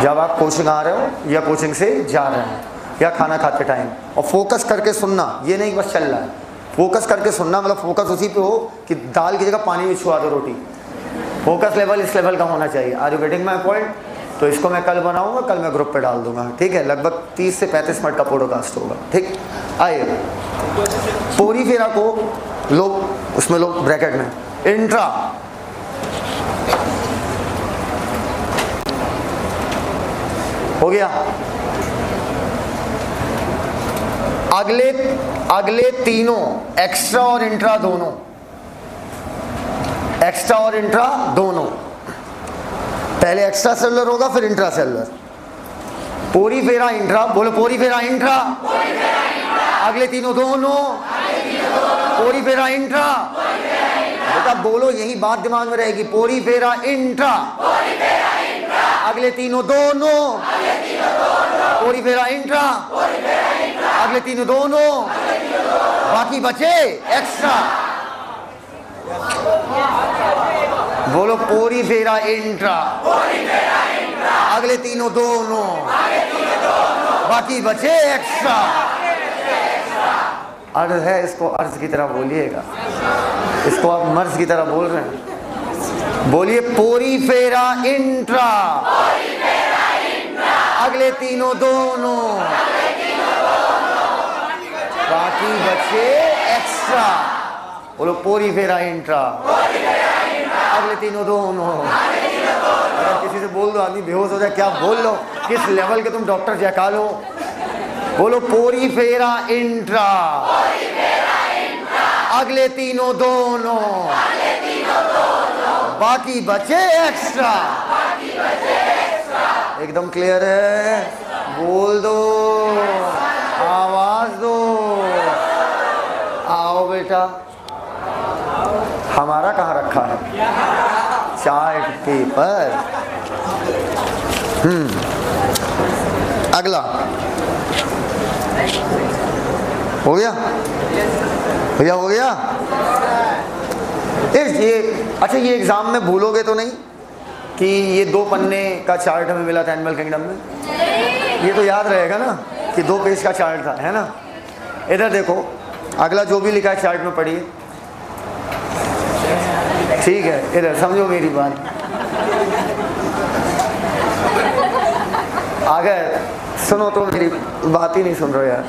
जब आप कोचिंग आ रहे हो या कोचिंग से जा रहे हैं या खाना खाते टाइम, और फोकस करके सुनना, ये नहीं बस चल रहा है, फोकस करके सुनना, मतलब फोकस उसी पे हो कि दाल की जगह पानी भी छुआ दो रोटी। फोकस लेवल इस लेवल का होना चाहिए। Are you getting my point? तो इसको मैं कल बनाऊंगा, कल मैं ग्रुप पे डाल दूंगा, ठीक है। लगभग 30 से 35 मिनट का पॉडकास्ट होगा, ठीक। आइए, पोरीफेरा को लो, उसमें लो ब्रैकेट में, इंट्रा, हो गया। अगले तीनों, एक्स्ट्रा और इंट्रा दोनों, एक्स्ट्रा और इंट्रा दोनों, पहले एक्स्ट्रा सेलुलर होगा फिर इंट्रा सेलुलर। पोरीफेरा इंट्रा, बोलो पोरीफेरा इंट्रा, अगले तीनों दोनों, पोरीफेरा इंट्रा, बेटा बोलो, यही बात दिमाग में रहेगी, पोरीफेरा इंट्रा, अगले तीनों दोनों, पोरीफेरा इंट्रा, अगले तीनों दोनों, बाकी बचे एक्स्ट्रा। बोलो पोरीफेरा इंट्रा, अगले तीनों दोनों, बाकी बचे एक्स्ट्रा। अर्ज है, इसको अर्ज की तरह बोलिएगा। इसको आप मर्ज की तरह बोल रहे हैं। बोलिए पोरीफेरा इंट्रा, अगले तीनों दोनों, बाकी बचे एक्स्ट्रा। बोलो पोरीफेरा इंट्रा, अगले तीनों दोनों। अगर किसी से बोल दो आदमी बेहोश हो जाए, क्या बोल लो, किस लेवल के तुम डॉक्टर जयकाल हो। बोलो पोरीफेरा इंट्रा, अगले तीनों दोनों, बाकी बचे एक्स्ट्रा। एकदम क्लियर है? बोल दो, आवाज दो। आओ बेटा, हमारा कहाँ रखा है? Chart paper. अगला हो गया भैया, हो गया। ये अच्छा, ये एग्जाम में भूलोगे तो नहीं कि ये 2 पन्ने का चार्ट हमें मिला था एनिमल किंगडम में? ये तो याद रहेगा ना कि 2 पेज का चार्ट था, है ना? इधर देखो, अगला जो भी लिखा है चार्ट में पढ़िए। ठीक है, इधर समझो मेरी बात। अगर सुनो तो मेरी बात ही नहीं सुन रहे यार।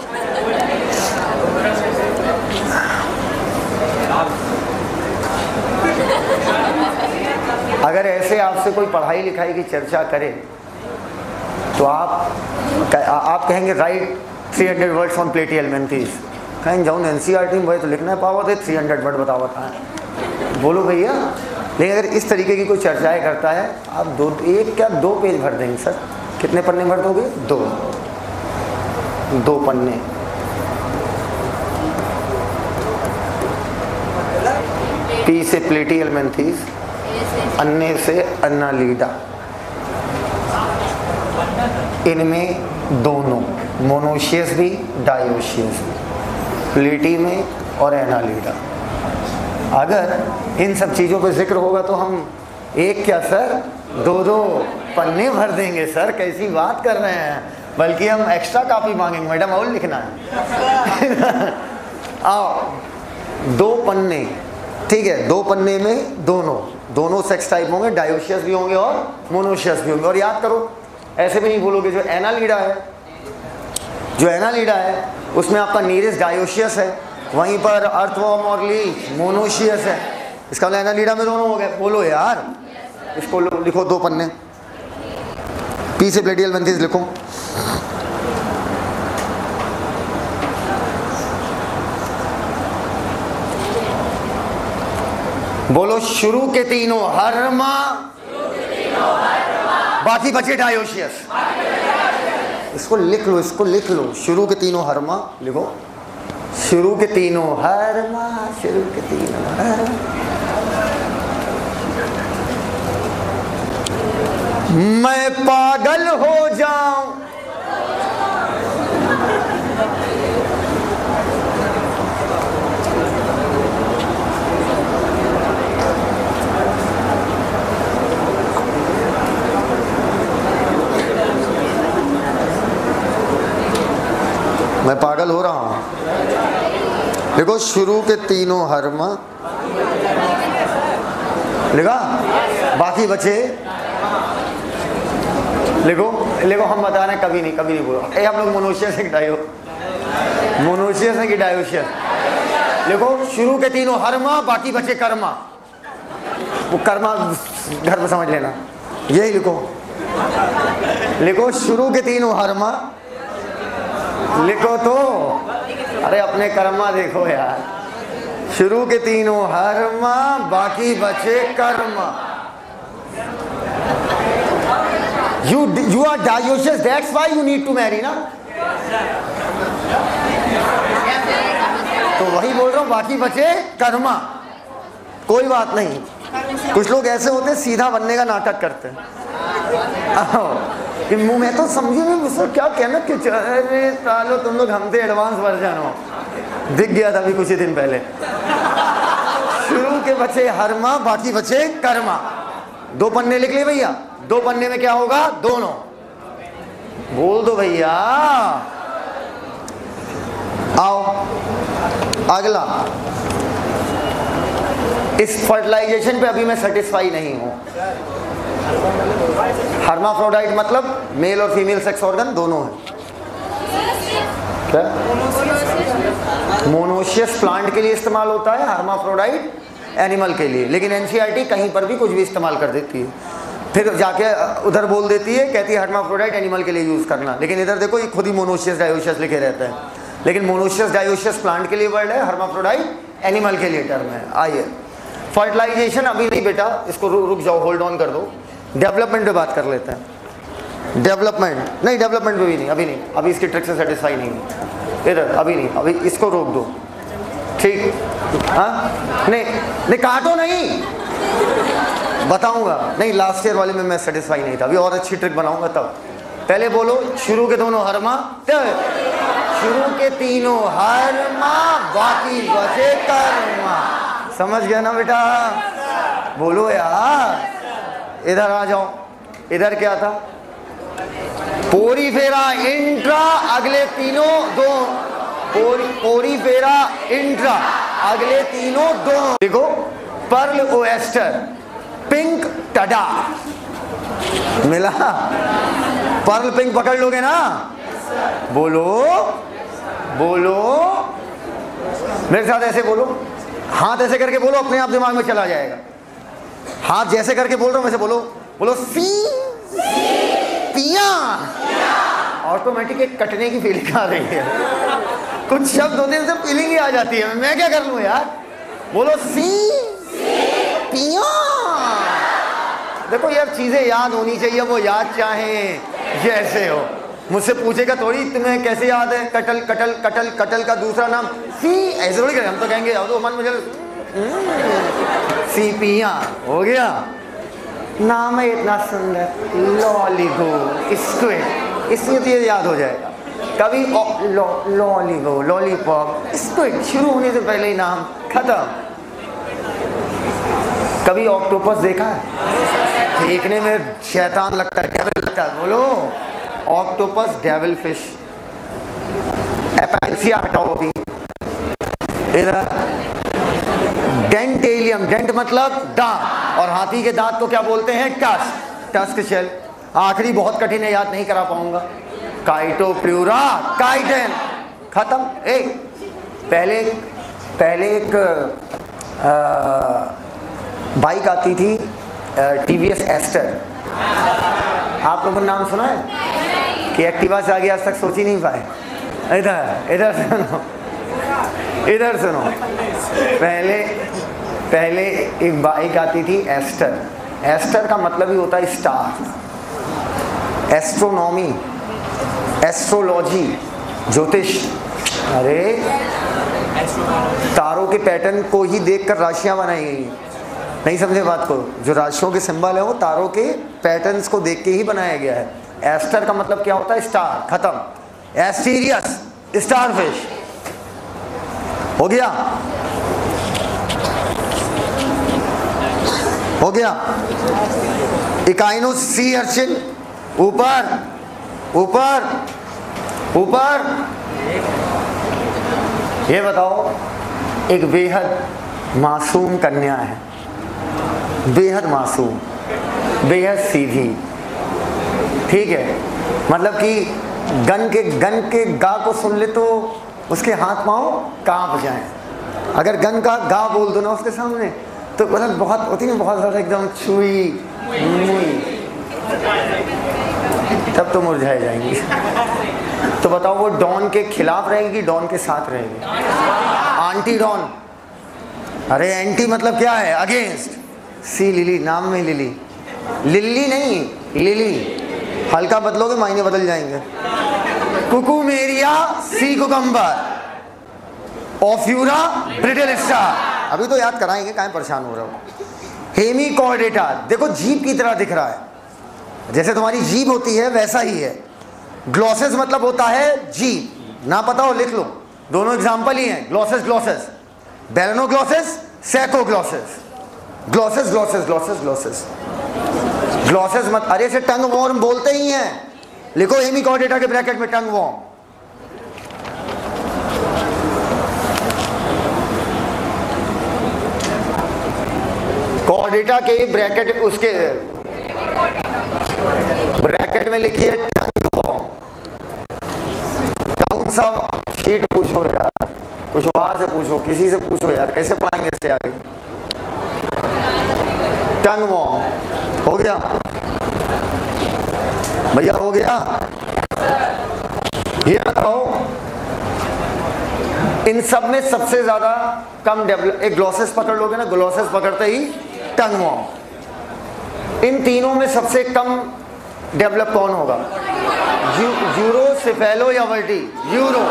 अगर ऐसे आपसे कोई पढ़ाई लिखाई की चर्चा करे तो आप कहेंगे राइट 300 वर्ड्स ऑन प्लेटी एलिमेंट्रीज। कहेंगे जाऊँ एनसीईआरटी में भाई तो लिखना है पावा थे 300 वर्ड बताओ बताएं। बोलो भैया, लेकिन अगर इस तरीके की कोई चर्चाएं करता है, आप 2 पेज भर देंगे सर। कितने पन्ने भर दोगे? 2 पन्ने। पी से प्लेटी एलिमेंट्रीज, अन्ने से अन्नालीडा। इनमें दोनों, मोनोशियस भी डायोशियस भी, प्लेटी में और एनालीडा। अगर इन सब चीज़ों पे जिक्र होगा तो हम एक क्या सर 2 पन्ने भर देंगे सर। कैसी बात कर रहे हैं? बल्कि हम एक्स्ट्रा कॉपी मांगेंगे, मैडम और लिखना है। आओ 2 पन्ने, ठीक है। 2 पन्ने में दोनों सेक्स टाइप होंगे, डायोशियस भी होंगे और मोनोशियस भी होंगे। और याद करो, ऐसे भी नहीं बोलोगे। जो एनालीडा है उसमें आपका नीरेस्ट डायोशियस है, वहीं पर अर्थवर्म और लीच मोनोशियस है। इसका मतलब एनालीडा में दोनों हो गए। बोलो यार, इसको लिखो 2 पन्ने। पी से प्लेटी एलिमेंट्रीज लिखो। बोलो शुरू के तीनों हर्मा, बाकी बचे डायोशियस। इसको लिख लो, शुरू के तीनों हर्मा लिखो। शुरू के तीनों हर्मा, शुरू के तीनों हर्मा। मैं पागल हो जाऊं, मैं पागल हो रहा हूं। देखो शुरू के तीनों हर्मा लिखा, बाकी बचे लिखो। हम बता रहे हैं कभी नहीं बोलो। हम लोग मोनोशियस है कि डायोशियस। लिखो शुरू के तीनों हर्मा, बाकी बचे कर्मा। वो कर्मा घर में समझ लेना, यही लिखो शुरू के तीनों हर्मा। लिखो तो, अरे अपने कर्मा देखो यार। शुरू के तीनों हर्मा, बाकी बचे Karma. You are dioecious, that's why you need to marry ना। तो वही बोल रहा हूँ, बाकी बचे कर्मा। कोई बात नहीं। कुछ लोग ऐसे होते हैं सीधा बनने का नाटक करते हैं। कि मुंह में तो समझो नहीं सर क्या कहना कि अरे सालो तुम लोग हमसे एडवांस वर्जन हो। दिख गया था अभी कुछ ही दिन पहले। शुरू के बचे हर्मा, बाकी बचे कर्मा। 2 पन्ने लिख लिए भैया। 2 पन्ने में क्या होगा? दोनों। बोल दो भैया। आओ अगला, इस फर्टिलाइजेशन पे अभी मैं सेटिस्फाई नहीं हूं। हर्माफ्रोडाइट मतलब मेल और फीमेल सेक्स ऑर्गन दोनों है। क्या? मोनोशियस प्लांट के लिए इस्तेमाल होता है, हर्माफ्रोडाइट एनिमल के लिए। लेकिन एनसीईआरटी कहीं पर भी कुछ भी इस्तेमाल कर देती है, फिर जाके उधर बोल देती है, कहती है हर्माफ्रोडाइट एनिमल के लिए यूज करना। लेकिन इधर देखो ये खुद ही मोनोशियस डायोशियस लिखे रहते हैं। लेकिन मोनोशियस डायोशियस प्लांट के लिए वर्ड है, हर्माफ्रोडाइट एनिमल के लिए टर्म है। आइए, फर्टिलाइजेशन अभी नहीं बेटा, इसको रुक जाओ, होल्ड ऑन कर दो। डेवलपमेंट पे बात कर लेते हैं। डेवलपमेंट नहीं, डेवलपमेंट पे भी नहीं, अभी नहीं, अभी इसकी ट्रिक से सेटिस्फाई नहीं हूँ इधर, अभी नहीं, अभी इसको रोक दो, ठीक? हाँ नहीं नहीं, काटो नहीं, बताऊंगा नहीं। लास्ट ईयर वाले में मैं सेटिस्फाई नहीं था, अभी और अच्छी ट्रिक बनाऊंगा तब। पहले बोलो, शुरू के दोनों हरमा, शुरू के तीनों हरमा, बाकी बचे कर्मा। समझ गया ना बेटा? बोलो यार, इधर आ जाओ। इधर क्या था? पोरीफेरा इंट्रा, अगले तीनों दो, पोरीफेरा इंट्रा, अगले तीनों दो। देखो, पर्ल ओएस्टर, पिंक टडा, मिला? पर्ल पिंक पकड़ लोगे ना? बोलो बोलो, मेरे साथ ऐसे बोलो, हाथ ऐसे करके बोलो, अपने आप दिमाग में चला जाएगा। हाथ जैसे करके बोल रहा हूं वैसे बोलो, बोलो सी पिया। ऑटोमेटिक एक कटने की फीलिंग आ रही है, कुछ शब्द होने से फीलिंग ही आ जाती है। मैं क्या कर लूं यार? बोलो सी पिया। देखो यार, चीजें याद होनी चाहिए, वो याद चाहे जैसे हो। मुझसे पूछेगा थोड़ी तुम्हें कैसे याद है कटल कटल कटल कटल का दूसरा नाम सी, ऐसे थोड़ी करें हम तो कहेंगे तो मन मुझे सी पिया हो गया। नाम है इतना सुंदर, लॉलीगो स्क्विड, इसलिए तो ये याद हो जाएगा। कभी लॉलीगो लॉलीपॉप स्क्विड, शुरू होने से पहले ही नाम खत्म। कभी ऑक्टोपस देखा है? देखने में शैतान लगता है, डेविल लगता है। बोलो ऑक्टोपस, डेविल फिश। एपेक्सिया हटाओ अभी। इधर डेंटेलियम, डेंट मतलब दांत, और हाथी के दांत को क्या बोलते हैं? Tusk, tusk shell. आखिरी बहुत कठिन है, याद नहीं करा पाऊंगा। काइटोप्लूरा, काइटन, खत्म। पहले एक बाइक आती थी, टीवीएस एस्टर। आप लोगों ने नाम सुना है कि एक्टिवा से आगे आज तक सोच ही नहीं पाए? इधर सुनो, इधर सुनो। पहले एक बाइक आती थी एस्टर। एस्टर का मतलब ही होता है स्टार। एस्ट्रोनॉमी, एस्ट्रोलॉजी, ज्योतिष। अरे तारों के पैटर्न को ही देखकर राशियां बनाई गई। नहीं समझे बात को? जो राशियों के सिंबल है वो तारों के पैटर्न्स को देख के ही बनाया गया है। एस्टर का मतलब क्या होता है? स्टार, खत्म। एस्टीरियस, स्टारफिश, हो गया, हो गया। इकाइनोस, सी अर्चिन, ऊपर ऊपर ऊपर। ये बताओ, एक बेहद मासूम कन्या है, बेहद मासूम, बेहद सीधी, ठीक है? मतलब कि गन के गा को सुन ले तो उसके हाथ पांव कांप जाएं। अगर गन का गा बोल दो ना उसके सामने तो मतलब बहुत होती है, बहुत ज़्यादा एकदम छुई मुई, तब तो मुरझाए जाएंगी। तो बताओ, वो डॉन के खिलाफ रहेगी, डॉन के साथ रहेगी? Aunty don. अरे एंटी मतलब क्या है? अगेंस्ट। सी लिली, नाम में लिली, लिल्ली नहीं लिली। हल्का बदलोगे मायने बदल जाएंगे। कुकुमेरिया, सी कुकम्बर, ओफ्यूरा, ब्रिटल स्टार। अभी तो याद कराएंगे, काहे परेशान हो रहे हो? हेमिकॉर्डेटा, देखो जीभ की तरह दिख रहा है, जैसे तुम्हारी जीभ होती है वैसा ही है। ग्लॉसेस मतलब होता है जीभ, ना पता हो लिख लो, दोनों एग्जाम्पल ही हैं। Glosses glosses, Baleno glosses, psycho glosses. Glosses glosses glosses glosses glosses मत, अरे से टंग वॉर्म बोलते ही हैं। लिखो हेमिकॉर्डेटा के ब्रैकेट में टंग वॉर्म। कॉर्डेटा के ब्रैकेट, उसके ब्रैकेट में लिखिए टंग वॉर्म। कौन सा शीट पूछो यार, कुछ वहां से पूछो, किसी से पूछो यार, कैसे पढ़ाएंगे इससे आगे। टंग वॉर्म हो गया भैया, हो गया। ये बताओ इन सब में सबसे ज्यादा कम डेवलप, एक ग्लॉसेस पकड़ लोगे ना, ग्लॉसेस पकड़ते ही टंग वॉर्म। इन तीनों में सबसे कम डेवलप कौन होगा? यूरो, सिफेलो या वर्टी? यूरो।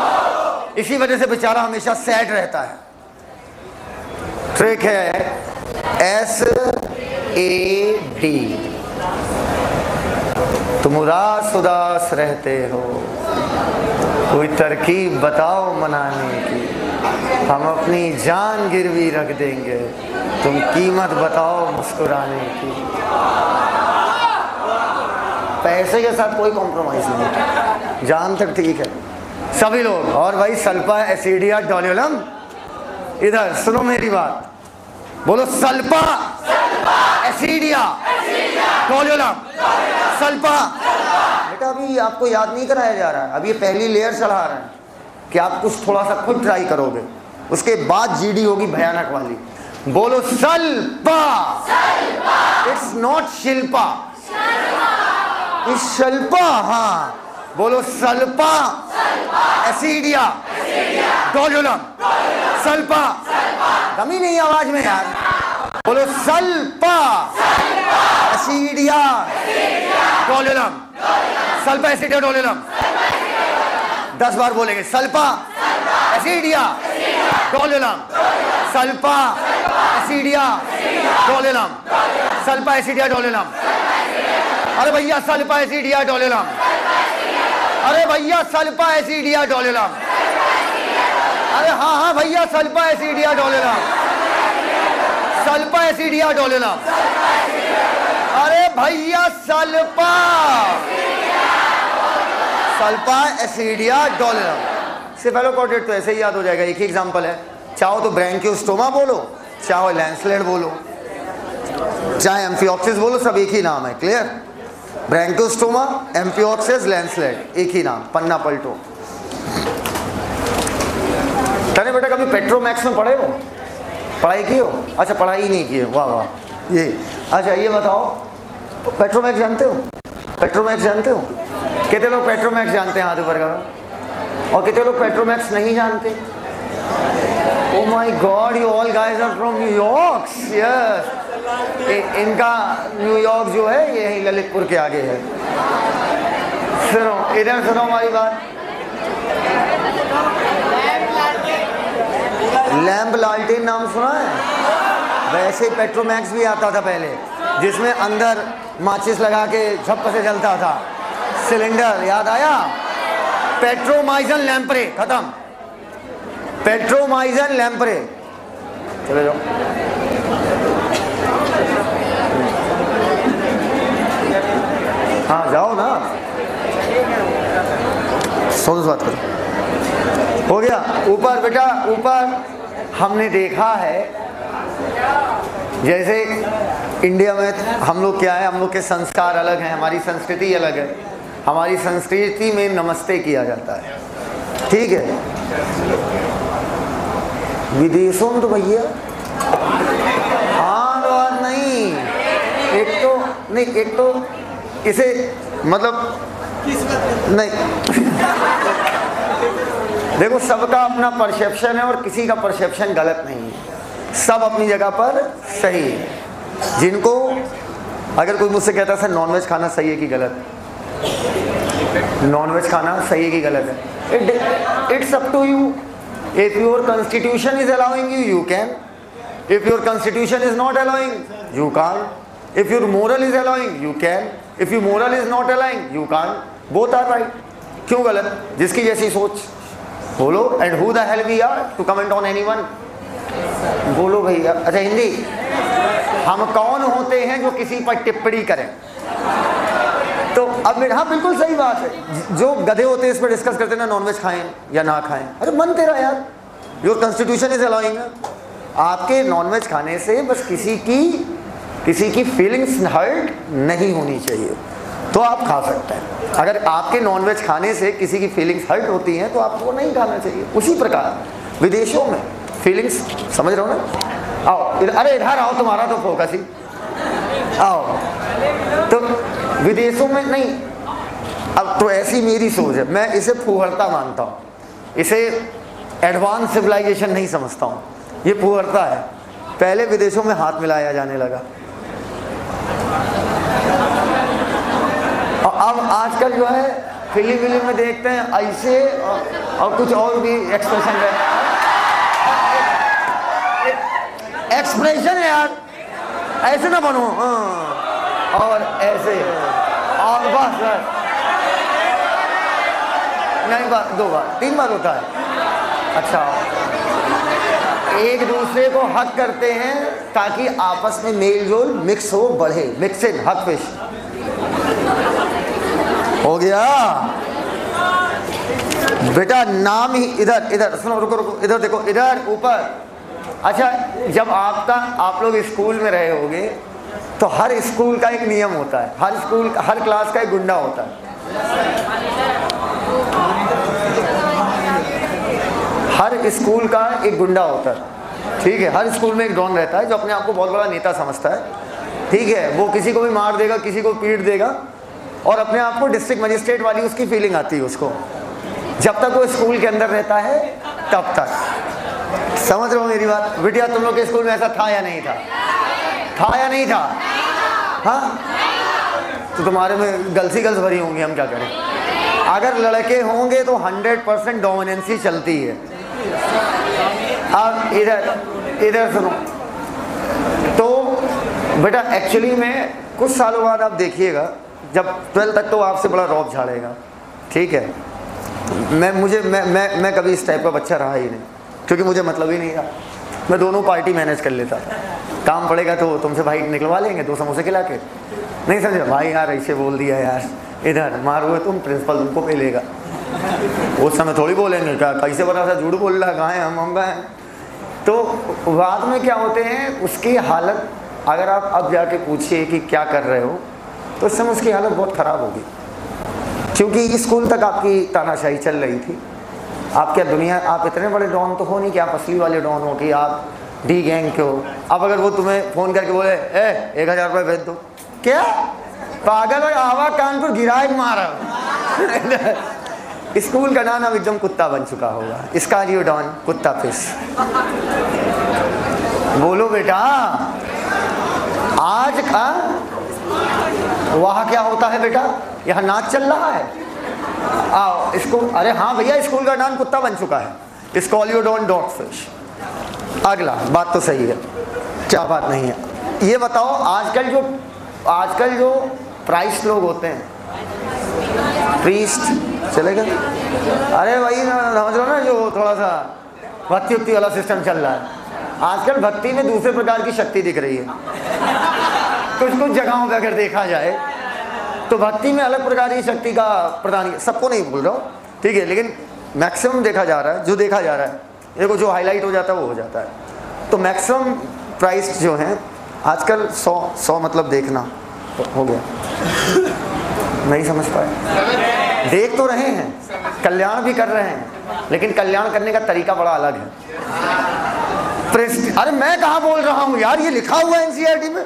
इसी वजह से बेचारा हमेशा सैड रहता है। ट्रिक है SAD। तुम उदास उदास रहते हो, कोई तरकीब बताओ मनाने की, हम अपनी जान गिरवी रख देंगे, तुम कीमत बताओ मुस्कुराने की। पैसे के साथ कोई कॉम्प्रोमाइज नहीं, जान तक ठीक है सभी लोग। और भाई सल्फा एसिडिया डोलोलम, इधर सुनो मेरी बात, बोलो सल्फा एसिडिया डोलोलम। सल्फा बेटा अभी आपको याद नहीं कराया जा रहा है, अब ये पहली लेयर चढ़ा रहे हैं कि आप कुछ थोड़ा सा खुद ट्राई करोगे, उसके बाद GD होगी भयानक वाली। बोलो Salpa. It's not Shilpa, it's Salpa. हाँ बोलो सल्फा एसिडिया डोलोलम। सल्फा, कमी नहीं आवाज में यार, बोलो sulpha Ascidia Doliolum. Salpa Ascidia डोलोलम 10 बार बोलेंगे। Salpa Ascidia Doliolum, Salpa Ascidia Doliolum, Salpa Ascidia Doliolum. अरे भैया सल्फा एसिडिया डोलोलम, अरे भैया सल्फा एसिडिया डोलोलम, अरे हाँ हाँ भैया sulpha Ascidia Doliolum, Salpa Ascidia Doliolum, अरे भैया सल्फा एसिडिया डोलोलम। सेफेलोकॉर्डेट तो ऐसे ही याद हो जाएगा, एक ही एग्जांपल है। चाहो तो ब्रैंकियोस्टोमा बोलो, चाहो लैंसलेट बोलो, चाहे एम्फिऑक्सिस बोलो, सब एक ही नाम है। क्लियर? ब्रैंकियोस्टोमा, एम्फिऑक्सिस, लैंसलेट, एक ही नाम। पन्ना पलटो। तने बेटा कभी पेट्रोमैक्स में पढ़े हो? पढ़ाई की हो? अच्छा पढ़ाई नहीं की है, वाह वाह। ये अच्छा ये बताओ, पेट्रोमैक्स जानते हो? पेट्रोमैक्स जानते हो? कितने लोग पेट्रोमैक्स जानते हैं? हाथ ऊपर करो। और कितने लोग पेट्रोमैक्स नहीं जानते? Oh my God, you all guys are from New York. Yes. इनका न्यूयॉर्क जो है ये ललितपुर के आगे है। सुनो इधर सुनो हमारी बात। लैम्प लालटेन नाम सुना है? वैसे पेट्रोमैक्स भी आता था पहले, जिसमें अंदर माचिस लगा के झप से जलता था सिलेंडर। याद आया? पेट्रोमाइजन लैंपरे खत्म। पेट्रोमाइजन लैंपरे। चले जाओ। हाँ जाओ ना, सोच बात करो। हो गया? ऊपर बेटा ऊपर हमने देखा है, जैसे इंडिया में हम लोग क्या है, हम लोग के संस्कार अलग हैं, हमारी संस्कृति अलग है। हमारी संस्कृति में नमस्ते किया जाता है, ठीक है? विदेशों में तो भैया हाँ नहीं, एक तो इसे मतलब नहीं देखो सबका अपना परसेप्शन है और किसी का परसेप्शन गलत नहीं है, सब अपनी जगह पर सही है। जिनको अगर कोई मुझसे कहता है सर नॉनवेज खाना सही है कि गलत, नॉनवेज खाना सही है कि गलत है, it's up to you. If your constitution is allowing you, you can. If your constitution is not allowing, you can't. If your moral is allowing, you can. If your moral is not allowing, you can't. Both are right. क्यों गलत? जिसकी जैसी सोच बोलो। And who the hell we are to comment on anyone? बोलो भैया। अच्छा हिंदी, हम कौन होते हैं जो किसी पर टिप्पणी करें? तो अब हाँ बिल्कुल सही बात है, जो गधे होते हैं इस पर डिस्कस करते हैं ना नॉनवेज खाएं या ना खाएं। अरे मन तेरा यार, योर कॉन्स्टिट्यूशन इज अलाउइंग। आपके नॉनवेज खाने से बस किसी की किसी की फीलिंग्स हर्ट नहीं होनी चाहिए, तो आप खा सकते हैं। अगर आपके नॉनवेज खाने से किसी की फीलिंग्स हर्ट होती हैं तो आपको नहीं खाना चाहिए। उसी प्रकार विदेशों में फीलिंग्स, समझ रहे हो ना? आओ इधर, अरे इधर आओ, तुम्हारा तो फोकस ही, आओ। तो विदेशों में नहीं, अब तो ऐसी मेरी सोच है, मैं इसे फूहड़ता मानता हूँ, इसे एडवांस सिविलाइजेशन नहीं समझता हूँ, ये फूहड़ता है। पहले विदेशों में हाथ मिलाया जाने लगा, और अब आजकल जो है फिल्म में देखते हैं ऐसे, और कुछ और भी एक्सप्रेशन है, एक्सप्रेशन है यार, ऐसे ना बनो, और ऐसे, और बस नहीं, बार 2 बार 3 बार होता है। अच्छा, एक दूसरे को हक करते हैं ताकि आपस में मेल जोल मिक्स हो, बढ़े, मिक्स इन, हक फिश हो गया बेटा। नाम ही इधर, इधर सुनो, रुको रुको, इधर देखो, इधर ऊपर। अच्छा, जब आप लोग स्कूल में रहे होगे तो हर स्कूल का एक नियम होता है, हर क्लास का एक गुंडा होता है, हर स्कूल का एक गुंडा होता है, ठीक है। हर स्कूल में एक डॉन रहता है जो अपने आप को बहुत बड़ा नेता समझता है, ठीक है। वो किसी को भी मार देगा, किसी को पीट देगा, और अपने आप को डिस्ट्रिक्ट मजिस्ट्रेट वाली उसकी फीलिंग आती है उसको, जब तक वो स्कूल के अंदर रहता है तब तक। समझ रहे हो मेरी बात? बिटिया, तुम लोग के स्कूल में ऐसा था या नहीं था? था या नहीं था? हाँ, तो तुम्हारे में गर्ल्स भरी होंगी, हम क्या करें। अगर लड़के होंगे तो 100% डोमिनेंसी चलती है। अब इधर सुनो, तो बेटा एक्चुअली में कुछ सालों बाद आप देखिएगा, जब 12 तक तो आपसे बड़ा रौब झाड़ेगा, ठीक है। मैं कभी इस टाइप का बच्चा रहा ही नहीं, क्योंकि मुझे मतलब ही नहीं था। मैं दोनों पार्टी मैनेज कर लेता था, काम पड़ेगा तो तुमसे भाई निकलवा लेंगे 2 समोसे खिला के, नहीं समझे भाई, यार ऐसे बोल दिया यार, इधर मारोगे तुम, प्रिंसिपल तुमको मिलेगा। उस समय थोड़ी बोलेंगे, क्या कैसे बता सा झूठ बोल रहा है, कहाँ है हम कहाँ हैं। तो बाद में क्या होते हैं, उसकी हालत अगर आप अब जाके पूछिए कि क्या कर रहे हो, तो उस समय उसकी हालत बहुत ख़राब होगी, क्योंकि स्कूल तक आपकी तानाशाही चल रही थी। आप क्या दुनिया, आप इतने बड़े डॉन तो हो नहीं कि आप असली वाले डॉन हो, कि आप डी गैंग के हो। अब अगर वो तुम्हें फ़ोन करके बोले 1000 रुपये भेज दो, क्या पागल है, आवा कानपुर गिराए मारा। स्कूल का नाम अब एकदम कुत्ता बन चुका होगा, इसका लियो डॉन, कुत्ता फिश। बोलो बेटा, आज का वहाँ क्या होता है बेटा, यहाँ नाच चल रहा है। आओ इसको, अरे हाँ भैया, स्कूल का नाम कुत्ता बन चुका है, इसको ऑलियो डॉन डॉग फिश। अगला बात तो सही है, क्या बात नहीं है। ये बताओ, आजकल जो प्राइस्ट लोग होते हैं, प्रीस्ट चलेगा, अरे वही समझ लो ना, जो थोड़ा सा भक्ति वाला सिस्टम चल रहा है आजकल। भक्ति में दूसरे प्रकार की शक्ति दिख रही है, कुछ जगहों पर अगर देखा जाए तो भक्ति में अलग प्रकार की शक्ति का प्रदान, सबको नहीं बोल रहा हूँ, ठीक है, लेकिन मैक्सिमम देखा जा रहा है, जो देखा जा रहा है, देखो जो हाईलाइट हो जाता है वो हो जाता है। तो मैक्सिमम प्राइस जो हैं आजकल 100 मतलब देखना तो हो गया, नहीं समझ पाए। देख तो रहे हैं, कल्याण भी कर रहे हैं, लेकिन कल्याण करने का तरीका बड़ा अलग है। अरे मैं कहाँ बोल रहा हूँ यार, ये लिखा हुआ है एनसीईआरटी में,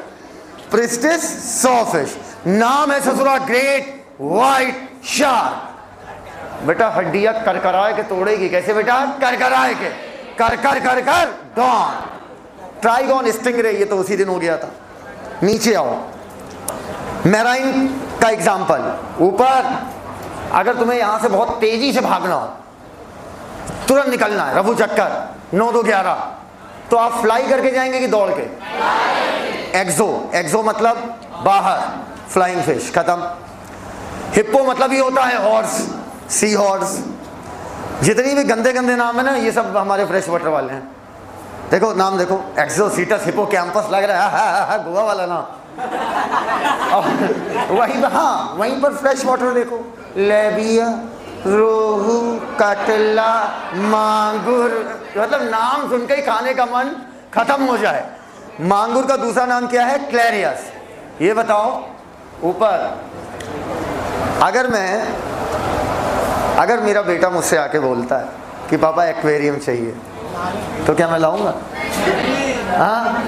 प्रेस्टिज सॉफिश, नाम है ससुरा ग्रेट व्हाइट शार्क। बेटा हड्डियां करकराए के तोड़ेगी, कैसे बेटा, करकराए के, कर डॉन। ट्राइगॉन स्टिंगरे, ये तो उसी दिन हो गया था। नीचे आओ, मैराइन का एग्जाम्पल, ऊपर अगर तुम्हें यहां से बहुत तेजी से भागना हो, तुरंत निकलना है, रफू चक्कर 9-2-11, तो आप फ्लाई करके जाएंगे कि दौड़ के? एक्सो मतलब बाहर, फ्लाइंग फिश, खत्म। हिप्पो मतलब ही होता है हॉर्स, सी हॉर्स। जितनी भी गंदे नाम है ना, ये सब हमारे फ्रेश वाटर वाले हैं। देखो नाम देखो, एक्सोसीटस हिप्पो कैंपस लग रहा है, गोवा वाला नाम। वहीं पर फ्रेश वाटर देखो, लेबिया, रोहू, कटला, मांगुर, मतलब नाम सुनकर ही खाने का मन खत्म हो जाए। मांगुर का दूसरा नाम क्या है? क्लैरियस। ये बताओ ऊपर, अगर मेरा बेटा मुझसे आके बोलता है कि पापा एक्वेरियम चाहिए, तो क्या मैं लाऊंगा? हाँ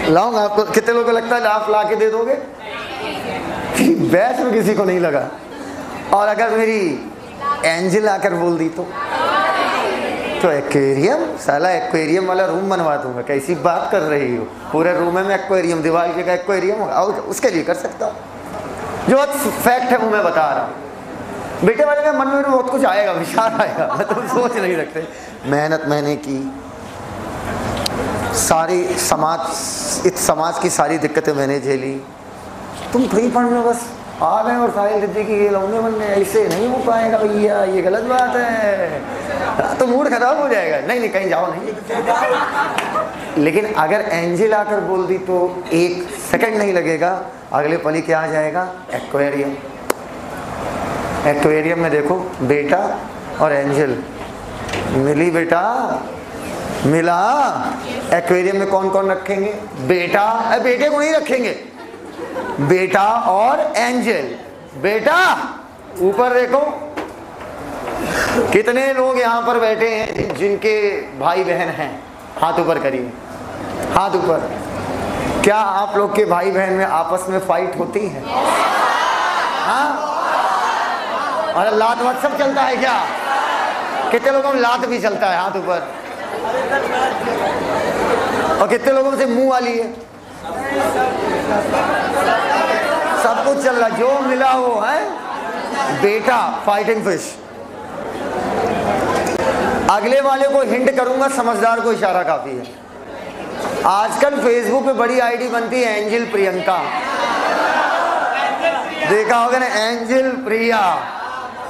लाऊंगा। आपको कितने लोगों को लगता है आप ला के दे दोगे? बैच में किसी को नहीं लगा। और अगर मेरी एंजल आकर बोल दी तो एक्वेरियम, साला एक्वेरियम वाला रूम बनवा दूंगा। कैसी बात कर रही हो? पूरे रूम में एक्वेरियम, दीवार के का एक्वेरियम होगा, उसके लिए कर सकता हूँ। जो फैक्ट है वो मैं बता रहा हूँ। बेटे वाले के मन में बहुत कुछ आएगा, विचार आएगा, मैं तो सोच नहीं सकते। मेहनत मैंने की, सारी समाज की सारी दिक्कतें मैंने झेली। तुम फ्री फंड में बस आ गए और साहिल सिद्दीकी के लौंडे बन गए, ऐसे नहीं हो पाएगा भैया, ये गलत बात है, तो मूड खराब हो जाएगा। नहीं कहीं जाओ नहीं। लेकिन अगर एंजल आकर बोल दी तो 1 सेकंड नहीं लगेगा, अगले पल ही क्या आ जाएगा? एक्वेरियम। एक्वेरियम में देखो बेटा और एंजल मिली, बेटा मिला। एक्वेरियम में कौन कौन रखेंगे? बेटा, बेटे को नहीं रखेंगे, बेटा और एंजल। बेटा ऊपर देखो, कितने लोग यहाँ पर बैठे हैं जिनके भाई बहन हैं? हाथ ऊपर करिए, हाथ ऊपर। क्या आप लोग के भाई बहन में आपस में फाइट होती है? हाँ, और लात वात सब चलता है क्या? कितने लोगों में लात भी चलता है? हाथ ऊपर। और कितने लोगों से मुंह वाली है? सब कुछ चल रहा, जो मिला वो है। बेटा फाइटिंग फिश। अगले वाले को हिंट करूंगा, समझदार को इशारा काफी है। आजकल फेसबुक पे बड़ी आईडी बनती है एंजल प्रियंका, देखा होगा ना, एंजल प्रिया।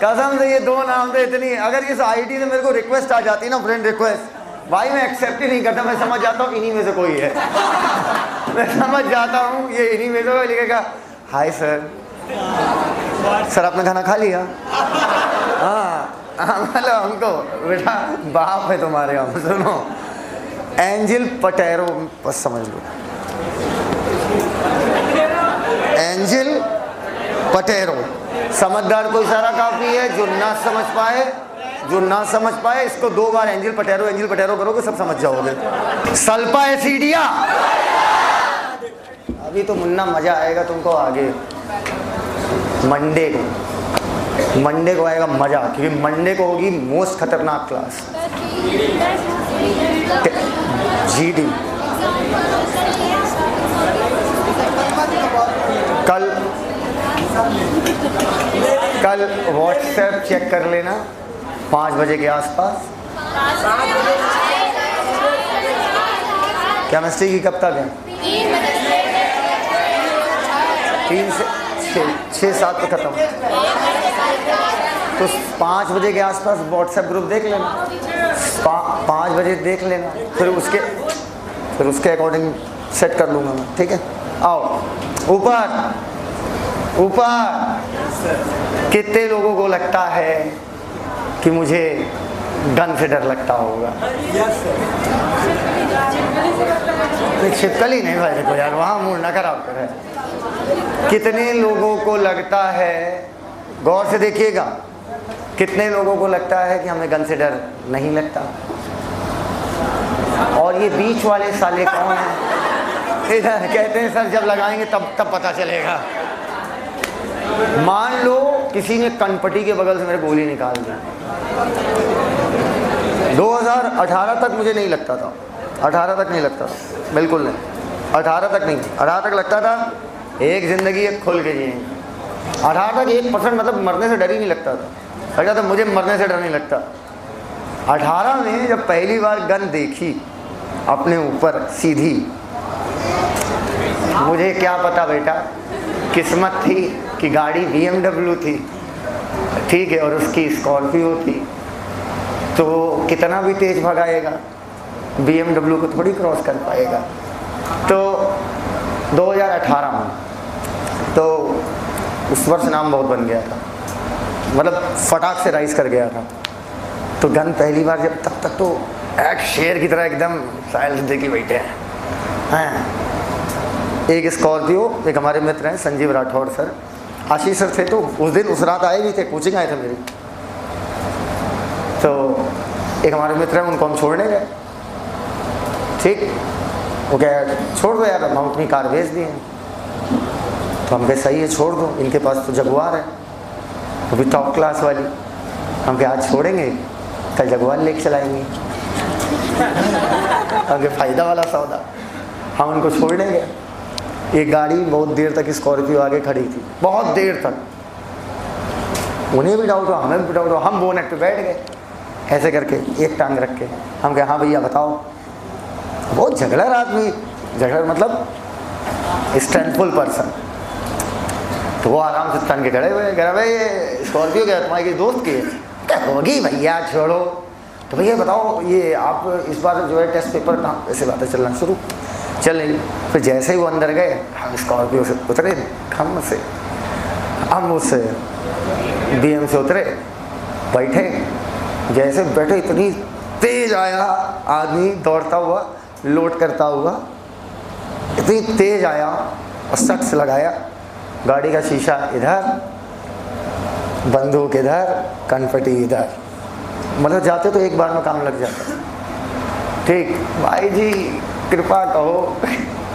कसम से ये 2 नाम थे इतनी। अगर इस आईडी से मेरे को रिक्वेस्ट आ जाती ना, फ्रेंड रिक्वेस्ट, भाई मैं एक्सेप्ट ही नहीं करता। मैं समझ जाता हूँ इन्हीं में से कोई है। मैं समझ जाता हूँ ये इन्हीं में से कोई लिखेगा, हाय सर, सर आपने खाना खा लिया? हाँ मतलब हमको बेटा बाप है तुम्हारे। हम सुनो, एंजल पटेरो बस समझ लो, एंजल पटेरो। समझदार को इशारा काफी है, जो ना समझ पाए इसको 2 बार एंजल पटेरो करोगे, सब समझ जाओगे। सल्फा एसिडिया। अभी तो मुन्ना मजा आएगा तुमको आगे। मंडे को आएगा मजा, क्योंकि मंडे को होगी मोस्ट खतरनाक क्लास, जीडी। कल व्हाट्सएप चेक कर लेना 5 बजे के आसपास। केमिस्ट्री की कब तक है? 3 से 6-7 तो खत्म। तो 5 बजे के आसपास व्हाट्सएप ग्रुप देख लेना, 5 बजे देख लेना, फिर उसके अकॉर्डिंग सेट कर लूँगा मैं, ठीक है? आओ ऊपर। कितने लोगों को लगता है कि मुझे गन से डर लगता होगा? छिपकली नहीं भाई, देखो यार वहाँ मूड ना खराब करे। कितने लोगों को लगता है, गौर से देखिएगा, कितने लोगों को लगता है कि हमें गन से डर नहीं लगता? और ये बीच वाले साले कौन हैं? इधर कहते हैं सर जब लगाएंगे तब पता चलेगा। मान लो किसी ने कनपट्टी के बगल से मेरे गोली निकाल दी। 2018 तक मुझे नहीं लगता था, 18 तक नहीं लगता था, बिल्कुल नहीं। 18 तक नहीं, 18 तक लगता था एक ज़िंदगी एक खुल के जिएंगे। 18 तक 1% मतलब मरने से डर ही नहीं लगता था। लगता था मुझे मरने से डर नहीं लगता। 18 में जब पहली बार गन देखी अपने ऊपर सीधी, मुझे क्या पता बेटा, किस्मत थी कि गाड़ी BMW थी, ठीक है, और उसकी स्कॉर्पियो थी, तो कितना भी तेज भगाएगा BMW को थोड़ी क्रॉस कर पाएगा। तो 2018 में तो उस वर्ष नाम बहुत बन गया था, मतलब फटाक से राइज कर गया था। तो गन पहली बार जब, तब तक तो एक शेर की तरह एकदम साहिल सिद्दीकी बैठे हैं, हैं। एक स्कॉर्पियो, एक हमारे मित्र हैं संजीव राठौड़ सर, आशीष सर थे, तो उस दिन उस रात आए भी थे, कोचिंग आए थे मेरी। तो एक हमारे मित्र हैं, उनको हम छोड़ने गए। ठीक, वो कह छोड़ दो यार, हम अपनी कार भेज दिए। तो हम कहे सही है छोड़ दो, इनके पास तो जगुआर है, वो भी टॉप क्लास वाली। हम कहे आज छोड़ेंगे, कल जगुआर लेके चलाएंगे। हम फ़ायदा वाला सौदा। हम उनको छोड़ने गए। एक गाड़ी बहुत देर तक स्कॉर्पियो आगे खड़ी थी, बहुत देर तक। उन्हें भी डाउट हुआ, हमें भी डाउट हुआ। हम बोनेट पे बैठ गए ऐसे करके, एक टांग रख के। हम कहे हाँ भैया बताओ। बहुत झगड़र आदमी, झगड़र मतलब स्टैंडफुल पर्सन। तो वो आराम से तन के खड़े हुए, कह रहा भाई स्कॉर्पियो क्या तुम्हारी किसी दोस्त की है? क्या होगी भैया छोड़ो। तो भैया बताओ ये आप इस बार जो है टेस्ट पेपर कहाँ, ऐसे बातें चलना शुरू चल रही। फिर जैसे ही वो अंदर गए, हम स्कॉर्पियो से उतरे, खम से हम उससे BM से उतरे, बैठे। जैसे बैठे इतनी तेज आया आदमी दौड़ता हुआ, लोड करता हुआ, इतनी तेज आया और सट से लगाया। गाड़ी का शीशा इधर, बंदूक इधर, कनफटी इधर। मतलब जाते तो एक बार में काम लग जाता। ठीक, भाई जी कृपा कहो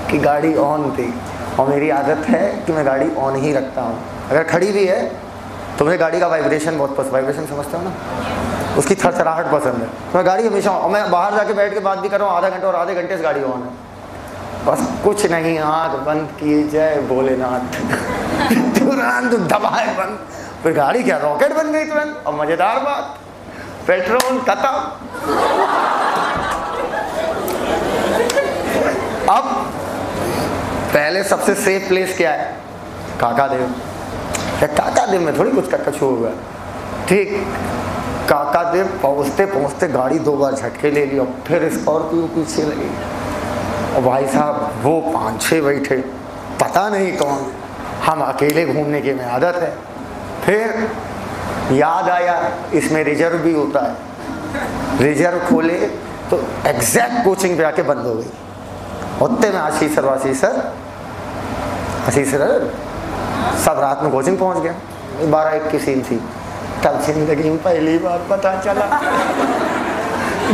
कि गाड़ी ऑन थी, और मेरी आदत है कि मैं गाड़ी ऑन ही रखता हूँ। अगर खड़ी भी है तो मुझे गाड़ी का वाइब्रेशन बहुत पसंद, वाइब्रेशन समझते हो ना, उसकी थरथराहट पसंद है। तो मैं गाड़ी हमेशा, और मैं बाहर जाके बैठ के बात भी कर रहा हूँ आधा घंटा और आधे घंटे से गाड़ी ऑन है, बस कुछ नहीं, आँख बंद की जय भोलेनाथ। तुरंत दबाए बंद, फिर गाड़ी क्या रॉकेट बन गई तुरंत। और मज़ेदार बात, पेट्रोल खत्म। अब पहले सबसे सेफ प्लेस क्या है? काकादेव। काकादेव में थोड़ी कुछ कच्चू हुआ। ठीक, काकादेव पहुँचते पहुँचते गाड़ी 2 बार झटके ले लिया, फिर स्कॉर्पियो पीछे लगी। और भाई साहब वो 5-6 बैठे, पता नहीं कौन। हम अकेले घूमने की में आदत है। फिर याद आया इसमें रिजर्व भी होता है। रिजर्व खोले तो एग्जैक्ट कोचिंग पे आके बंद हो गई। उतने में आशीष सर सब रात में कोचिंग पहुंच गया। 12-1 की सीन थी। तब जिंदगी में पहली बार पता चला,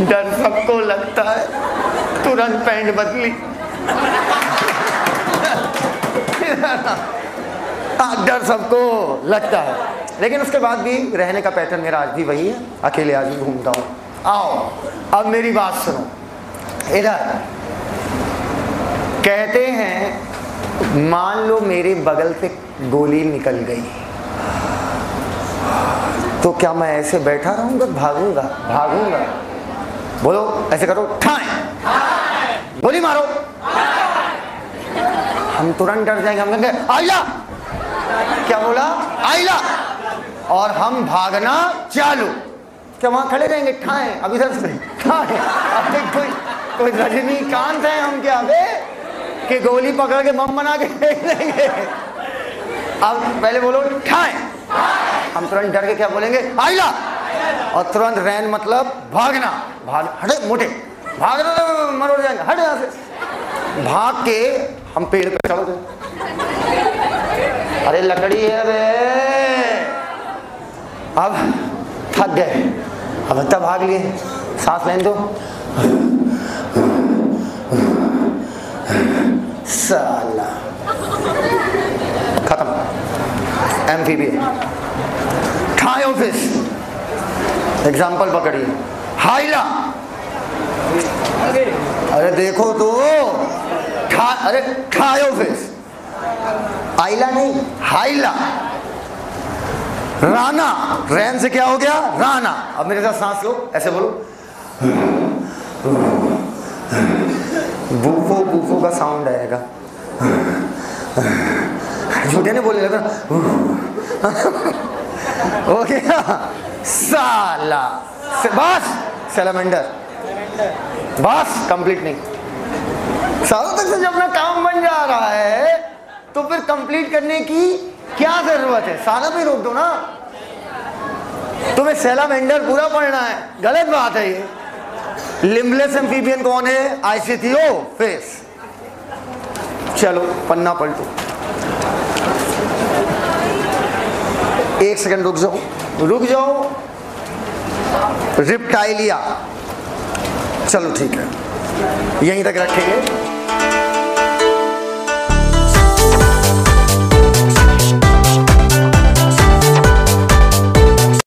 डर सबको लगता है। तुरंत पैंट बदली। डर सबको लगता है, लेकिन उसके बाद भी रहने का पैटर्न मेरा आज भी वही है। अकेले आज भी घूमता हूँ। आओ अब मेरी बात सुनो। इधर कहते हैं मान लो मेरे बगल से गोली निकल गई, तो क्या मैं ऐसे बैठा रहूंगा? भागूंगा? बोलो ऐसे करो, ठाएं, गोली मारो। हम तुरंत डर जाएंगे। हम कहेंगे आइला, क्या बोला? आइला, और हम भागना चालू। क्या वहां खड़े रहेंगे? ठाएं, अब इधर से ठाएं। अब कोई रजनीकांत है हम क्या बे कि गोली पकड़ के बम बना के फेंक देंगे? अब पहले बोलो ठाएं। हम तुरंत डर के क्या बोलेंगे? आइला, और तुरंत रैन मतलब भागना। हटे मोटे, भाग रहे मर जाएंगे, हट यहाँ से। भाग के हम पेड़ पे चढ़ गए। अरे लकड़ी है बे। अब थक गए, अब तब भाग लिए। सांस लेने दो। साला खत्म। एम्फीबियन। ठाई ऑफिस एग्जाम्पल पकड़िए। हाइला, अरे देखो तो अरे ठाई ऑफिस, आइला नहीं हाइला। राना, रैन से क्या हो गया? राना। अब मेरे साथ सांस लो, ऐसे बोलो। बूफो बूफो का साउंड आएगा। झूठे ने बोले लगा। हो गया साला। बस सैलमेंडर, बस कंप्लीट नहीं। सालों तक से जब अपना काम बन जा रहा है तो फिर कंप्लीट करने की क्या जरूरत है? सालों पे रोक दो ना। तुम्हें सैलमेंडर पूरा पढ़ना है, गलत बात है ये। लिम्बलेस एम्फीबियन कौन है? आइसिथियोफेस। चलो पन्ना पलटो, 1 सेकंड रुक जाओ, रुक जाओ। रिप्टाइलिया, चलो ठीक है, यहीं तक रखेंगे।